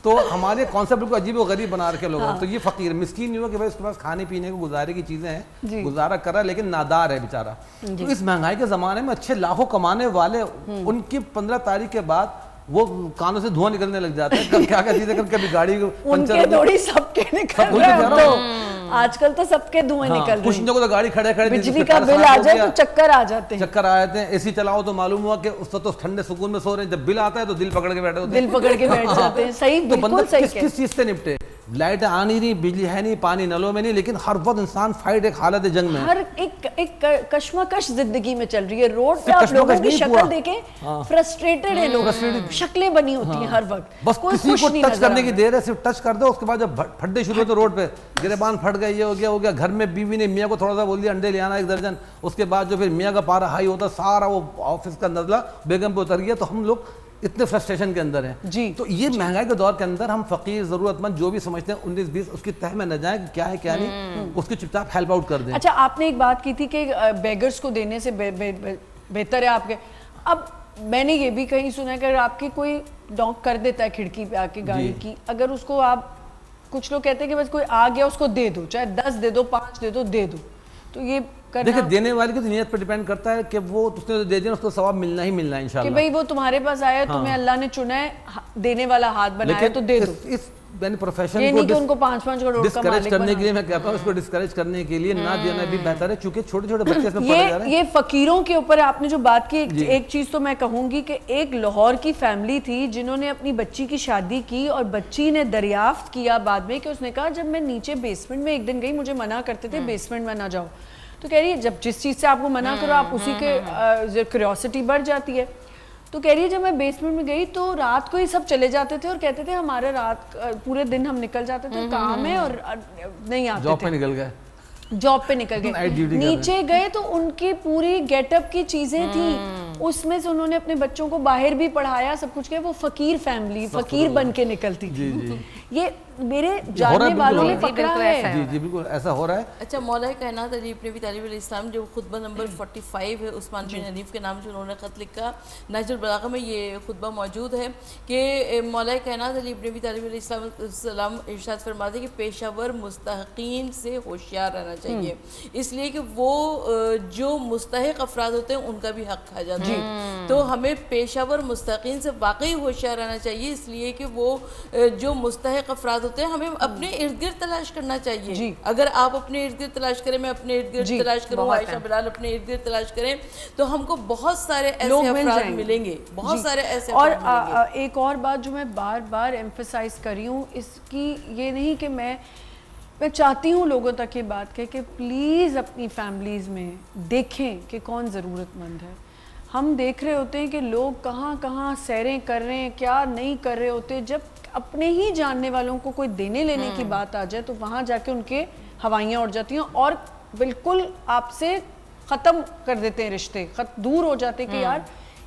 تو ہمارے کانسیپٹ کو عجیب و غریب بنا رکھے لوگوں. تو یہ فقیر مسکین نہیں ہوا کہ بھائی اس کے پاس کھانے پینے کو گزارے کی چیزیں ہیں, گزارا کر رہا ہے لیکن نادار ہے بیچارہ. تو اس مہنگائی کے زمانے میں اچھے لاکھوں کمانے والے, ان کی 15 تاریخ کے بعد وہ کانوں سے دھواں نکلنے لگ جاتا ہے. کب کیا کیا چیزیں, کبھی گاڑی پنچر, تھوڑی سب کے نکل رہے ہیں. آج کل تو سب کے دھوئیں نکل رہے ہیں. کچھ کو تو گاڑی کھڑے کھڑے بجلی کا بل آ جائے تو چکر آ جاتے ہیں, چکر آ جاتے ہیں. اے سی چلاؤ تو معلوم ہوا کہ اس تو ٹھنڈے سکون میں سو رہے ہیں, جب بل آتا ہے تو دل پکڑ کے بیٹھے ہوتے ہیں, دل پکڑ کے بیٹھ جاتے ہیں. صحیح, بالکل صحیح. کس چیز سے نپٹے, لائٹ آ نہیں رہی, بجلی ہے نہیں, پانی نلوں میں نہیں, لیکن ہر وقت انسان فائٹ ایک حالت جنگ میں, ہر ایک کشمکش زندگی میں چل رہی ہے. روڈ پہ آپ لوگوں کی شکل دیکھیں, فرسٹریٹڈ ہیں لوگ, شکلیں بنی ہوتی ہیں ہر وقت, بس کسی کو ٹچ کرنے کی دیر ہے, صرف ٹچ کر دو, اس کے بعد جب پھٹے شروع ہوتے روڈ پہ, گریبان پھٹ گئے, یہ ہو گیا. گھر میں بیوی نے میاں کو تھوڑا سا بول دیا انڈے لے آنا 1 درجن, اس کے بعد جو پھر میاں کا پارا ہائی ہوتا, سارا وہ آفس کا نزلہ بیگم پہ اتر گیا. تو ہم لوگ اتنے فرسٹریشن کے اندر ہیں. جی, تو یہ مہنگائی کے دور کے اندر ہم فقیر ضرورت مند جو بھی سمجھتے ہیں 19-20 اس کی تہ میں نہ جائیں کہ کیا ہے کیا نہیں, اس کی چپ چاپ ہیلپ آؤٹ کر دیں. اچھا, آپ نے ایک بات کی تھی کہ بیگرز کو دینے سے بہتر ہے آپ کے. اب میں نے یہ بھی کہیں سنا ہے کہ اگر آپ کی کوئی ڈانک کر دیتا ہے کھڑکی پہ آ کے گاڑی کی, اگر اس کو آپ, کچھ لوگ کہتے ہیں کہ بس کوئی آ گیا اس کو دے دو, چاہے 10 دے دو, 5 دے دو, دے دو. تو یہ دیکھیں دینے والے کی نیت پر ڈیپینڈ کرتا ہے کہ وہ اس نے دے دیا, اس کو ثواب ملنا ہی ملنا ہے انشاءاللہ. کہ بھئی وہ تمہارے پاس آیا, تمہیں اللہ نے چنا ہے, دینے والا ہاتھ بنایا تو دے دو. اس یعنی پروفیشن یہ نہیں کہ ان کو 5-5 کروڑ کا ڈسکریج کرنے کے لیے, میں کہتا ہوں اس کو ڈسکریج کرنے کے لیے نہ دینا بھی بہتر ہے, چونکہ چھوٹے چھوٹے بچے اس میں پڑے جا رہے ہیں. یہ فقیروں کے اوپر آپ نے جو بات کی, ایک چیز تو میں کہوں گی کہ ایک لاہور کی فیملی تھی جنہوں نے اپنی بچی کی شادی کی, اور بچی نے دریافت کیا بعد میں کہ اس نے کہا جب میں نیچے بیسمنٹ میں ایک دن گئی, مجھے منع کرتے تھے بیسمنٹ میں نہ جاؤ, تو کہہ رہی ہے جب جس چیز سے آپ کو منع کرو آپ اسی کے کیوریوسٹی بڑھ جاتی ہے. تو کہہ رہی ہے جب میں بیسمنٹ میں گئی تو رات کو ہی سب چلے جاتے تھے اور کہتے تھے ہمارے رات پورے دن ہم نکل جاتے تھے, کام ہے اور نہیں آتے تھے, جاب پہ نکل گئے, جاب پہ نکل گئے. نیچے گئے تو ان کی پوری گیٹ اپ کی چیزیں تھیں, اس میں سے انہوں نے اپنے بچوں کو باہر بھی پڑھایا, سب کچھ کیا. وہ فقیر فیملی, فقیر بن کے نکلتی تھی. یہ میرے جاننے والوں نے پکڑا ہے. جی جی بالکل ایسا ہو رہا ہے. اچھا, مولا کائنات علی ابن ابی طالب علیہ السلام جو خطبہ نمبر 45 ہے, عثمان بن حنیف کے نام سے انہوں نے خط لکھا, نہج البلاغہ میں یہ خطبہ موجود ہے کہ مولا کائنات علی ابن ابی طالب علیہ السلام ارشاد فرماتے ہیں کہ پیشہ ور مستحقین سے ہوشیار رہنا چاہیے, اس لیے کہ وہ جو مستحق افراد ہوتے ہیں ان کا بھی حق کھا جاتا ہے. تو ہمیں پیشہ ور مستحقین سے واقعی ہوشیار رہنا چاہیے, اس لیے کہ وہ جو مستحق افراد ہوتے ہیں ہمیں اپنے ارد گرد تلاش کرنا چاہیے. اگر آپ اپنے ارد گرد تلاش کریں, میں اپنے ارد گرد تلاش کروں, عائشہ بلال اپنے ارد گرد تلاش کریں, تو ہم کو بہت سارے ایسے افراد ملیں گے, بہت سارے ایسے افراد ملیں گے. اور ایک اور بات جو میں بار بار ایمفسائز کر رہی ہوں, اس کی یہ نہیں کہ میں چاہتی ہوں لوگوں تک یہ بات کہے کہ پلیز اپنی فیملیز میں دیکھیں کہ کون ضرورت مند ہے. ہم دیکھ رہے ہوتے ہیں کہ لوگ کہاں کہاں سیریں کر رہے ہیں, کیا نہیں کر رہے ہوتے. جب اپنے ہی جاننے والوں کو کوئی دینے لینے کی بات آ جائے تو وہاں جا کے ان کے ہوائیاں اڑ جاتی ہیں, اور بالکل آپ سے ختم کر دیتے ہیں رشتے, دور ہو جاتے کہ یار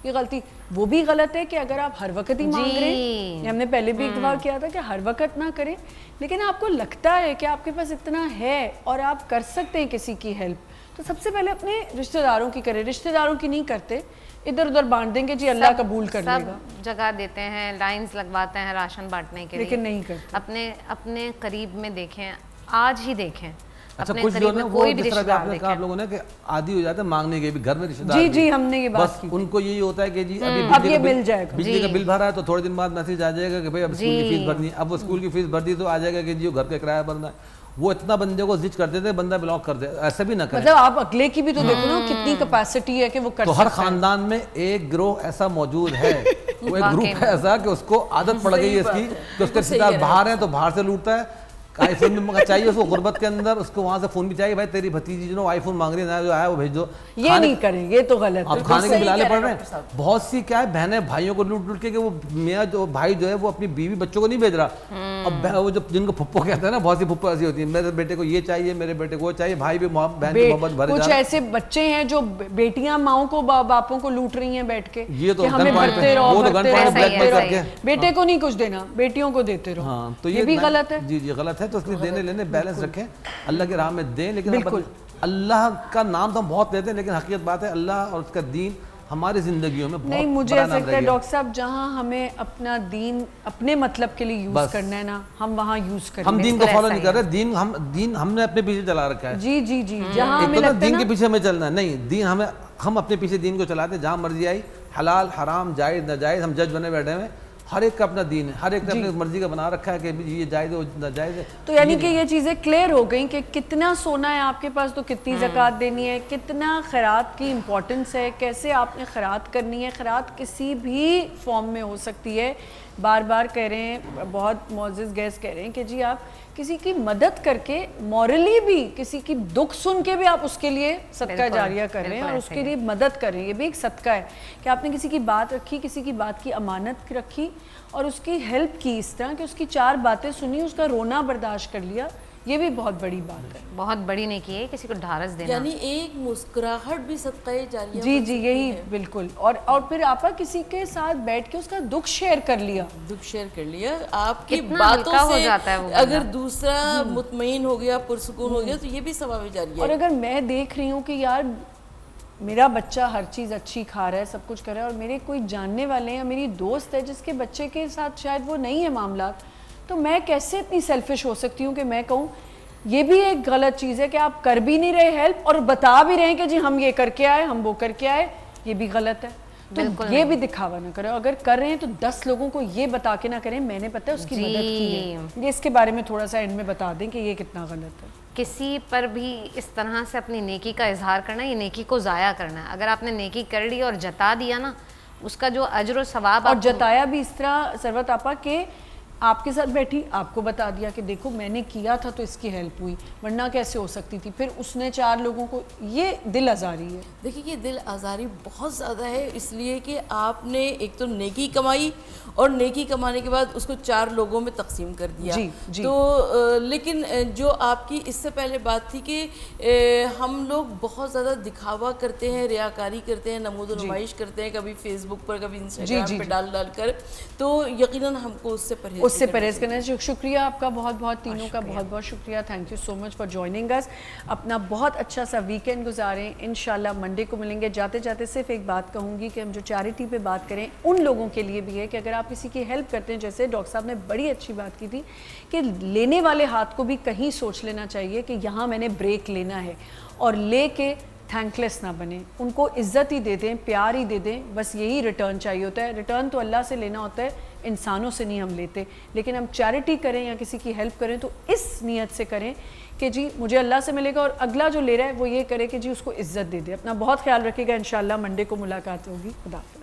یہ غلطی. وہ بھی غلط ہے کہ اگر آپ ہر وقت ہی مانگ رہے ہیں, ہم نے پہلے بھی اتفاق کیا تھا کہ ہر وقت نہ کریں, لیکن آپ کو لگتا ہے کہ آپ کے پاس اتنا ہے اور آپ کر سکتے ہیں کسی کی ہیلپ, تو سب سے پہلے اپنے رشتہ داروں کی کریں. رشتہ داروں کی نہیں کرتے, ادھر ادھر بانٹ دیں گے جی اللہ قبول کر لے گا. سب جگہ دیتے ہیں, لائنز لگواتے ہیں راشن بانٹنے کے لیے, لیکن نہیں کرتے. اپنے قریب میں دیکھیں, آج ہی دیکھیں اچھا کچھ جو ہے وہ جس طرح آپ نے کہا آپ لوگوں نے کہ عادی ہو جاتے ہیں مانگنے کے بھی, گھر میں رشتہ دار جی جی ہم نے یہ بات بس ان کو یہی ہوتا ہے کہ جی اب یہ مل جائے گا, بجلی کا بل بھرا ہے تو تھوڑے دن بعد میسج آ جائے گا کہ بھائی اب اسکول کی فیس بھرنی ہے. اب وہ اسکول کی فیس بھر دی تو آ جائے گا کہ جی گھر کا کرایہ بھرنا ہے. وہ اتنا بندے کو زج کر دیتے ہیں, بندہ بلاک کر دے. ایسا بھی نہ کریں, مطلب آپ اگلے کی بھی تو دیکھو نا کتنی کیپیسٹی ہے کہ وہ کر تو ہر خاندان میں ایک گروہ ایسا موجود ہے, وہ ایک گروپ ہے ایسا کہ اس کو عادت پڑ گئی ہے اس کی کہ اس کے رشتے دار باہر ہیں تو باہر سے لوٹتا ہے. آئی فون بھی چاہیے اس کو غربت کے اندر, اس کو وہاں سے فون بھی چاہیے, بھائی تیری بھتیجی جو آئی فون مانگ رہی ہے جو آیا وہ بھیج دو. یہ نہیں کریں, یہ تو غلط ہے. اب کھانے کے بلالے پڑ رہے ہیں بہت سی, کیا ہے بہنیں بھائیوں کو لوٹ لوٹ کے, کہ وہ میاں جو بھائی جو ہے وہ اپنی بیوی بچوں کو نہیں بھیج رہا. اب وہ جو جن کو پھپھو کہتے ہیں نا, بہت سی پھپھو ایسی ہوتی ہیں, میرے بیٹے کو یہ چاہیے, میرے بیٹے کو وہ چاہیے, بھائی بھی بہن کی محبت بھرے. کچھ ایسے بچے ہیں جو بیٹیاں ماؤں کو باپوں کو لوٹ رہی ہیں بیٹھ کے, یہ تو ہمیں بھرتے رہو بلیک میل کر کے, بیٹے کو نہیں کچھ دینا, بیٹیوں کو دیتے رہو. ہاں تو یہ بھی غلط ہے. جی جی غلط ہے. تو اس لیے دینے لینے بیلنس رکھیں, اللہ کی راہ میں دیں. لیکن اللہ کا نام تو ہم بہت لیتے ہیں, لیکن حقیقت بات ہے اللہ اور اس کا دین ہماری زندگیوں میں نہیں, مجھے ایسا لگتا ہے ڈاکٹر صاحب جہاں ہمیں اپنا دین اپنے مطلب کے لیے یوز کرنا ہے نا, ہم وہاں یوز کریں. ہم دین کو فالو نہیں کر رہے, دین ہم نے اپنے پیچھے چلا رکھا ہے. جی جی جی, جہاں ہمیں لگتا ہے دین کے پیچھے ہمیں چلنا ہے, نہیں دین ہم اپنے پیچھے دین کو چلاتے ہیں. جہاں مرضی آئی, حلال حرام جائز ناجائز, ہم جج بنے بیٹھے ہیں. ہر ایک کا اپنا دین ہے, ہر ایک نے اپنی مرضی کا بنا رکھا ہے کہ یہ جائز ہے وہ ناجائز ہے. تو یعنی کہ یہ چیزیں کلیئر ہو گئیں کہ کتنا سونا ہے آپ کے پاس تو کتنی زکوٰۃ دینی ہے, کتنا خیرات کی امپورٹنس ہے, کیسے آپ نے خیرات کرنی ہے. خیرات کسی بھی فارم میں ہو سکتی ہے. بار بار کہہ رہے ہیں, بہت معزز گیسٹ کہہ رہے ہیں کہ جی آپ کسی کی مدد کر کے, مورلی بھی کسی کی دکھ سن کے بھی آپ اس کے لیے صدقہ جاریہ کر رہے ہیں اور اس کے لیے مدد کر رہے ہیں. یہ بھی ایک صدقہ ہے کہ آپ نے کسی کی بات رکھی, کسی کی بات کی امانت رکھی اور اس کی ہیلپ کی, اس طرح کہ اس کی 4 باتیں سنی, اس کا رونا برداشت کر لیا. یہ بھی بہت بڑی بات ہے, بہت بڑی نیکی ہے کسی کو ڈھارس دینا. یعنی ایک مسکراہٹ بھی صدقہ جاریہ. جی جی یہی بالکل. اور پھر آپ کسی کے ساتھ بیٹھ کے اس کا دکھ شیئر کر لیا, آپ کی باتوں سے اگر دوسرا مطمئن ہو گیا, پرسکون ہو گیا, تو یہ بھی ثواب جاریہ ہے. اور اگر میں دیکھ رہی ہوں کہ یار میرا بچہ ہر چیز اچھی کھا رہا ہے, سب کچھ کر رہا ہے, اور میرے کوئی جاننے والے ہیں یا میری دوست ہے جس کے بچے کے ساتھ شاید وہ نہیں ہے معاملات, تو میں کیسے اتنی سیلفش ہو سکتی ہوں کہ میں کہوں. یہ بھی ایک غلط چیز ہے کہ آپ کر بھی نہیں رہے ہیلپ اور بتا بھی رہے ہیں کہ جی ہم یہ کر کے آئے, ہم وہ کر کے آئے. یہ بھی غلط ہے. تو یہ بھی دکھاوا نہ کریں. اگر کر رہے ہیں تو 10 لوگوں کو یہ بتا کے نہ کریں میں نے پتہ ہے اس کی مدد کی ہے. یہ اس کے بارے میں تھوڑا سا اینڈ میں بتا دیں کہ یہ کتنا غلط ہے. کسی پر بھی اس طرح سے اپنی نیکی کا اظہار کرنا, یہ نیکی کو ضائع کرنا ہے. اگر آپ نے نیکی کر لی اور جتا دیا نا, اس کا جو اجر و ثواب, اور جتایا بھی اس طرح سروت آپا کہ آپ کے ساتھ بیٹھی, آپ کو بتا دیا کہ دیکھو میں نے کیا تھا تو اس کی ہیلپ ہوئی, ورنہ کیسے ہو سکتی تھی. پھر اس نے 4 لوگوں کو, یہ دل آزاری ہے. دیکھیے یہ دل آزاری بہت زیادہ ہے, اس لیے کہ آپ نے ایک تو نیکی کمائی اور نیکی کمانے کے بعد اس کو 4 لوگوں میں تقسیم کر دیا. تو لیکن جو آپ کی اس سے پہلے بات تھی کہ ہم لوگ بہت زیادہ دکھاوا کرتے ہیں, ریاکاری کرتے ہیں, نمود و نمائش کرتے ہیں, کبھی فیس بک پر کبھی انسٹاگرام پہ ڈال کر, تو یقیناً ہم کو اس سے پرہیز کرنا ہے. شکریہ آپ کا بہت بہت, تینوں کا بہت بہت شکریہ. Thank you so much for joining us. اپنا بہت اچھا سا ویکینڈ گزاریں. انشاءاللہ منڈے کو ملیں گے. جاتے جاتے صرف ایک بات کہوں گی کہ ہم جو چیریٹی پہ بات کریں ان لوگوں کے لیے بھی ہے کہ اگر آپ کسی کی ہیلپ کرتے ہیں, جیسے ڈاکٹر صاحب نے بڑی اچھی بات کی تھی کہ لینے والے ہاتھ کو بھی کہیں سوچ لینا چاہیے کہ یہاں میں نے بریک لینا ہے, اور لے کے تھینک لیس نہ بنیں. ان کو عزت ہی دے دیں, پیار ہی دے دیں, بس یہی ریٹرن چاہیے ہوتا ہے. ریٹرن تو اللہ سے لینا ہوتا ہے, انسانوں سے نہیں ہم لیتے. لیکن ہم چیریٹی کریں یا کسی کی ہیلپ کریں تو اس نیت سے کریں کہ جی مجھے اللہ سے ملے گا, اور اگلا جو لے رہا ہے وہ یہ کرے کہ جی اس کو عزت دے دے. اپنا بہت خیال رکھے گا. انشاءاللہ منڈے کو ملاقات ہوگی. خدا حافظ.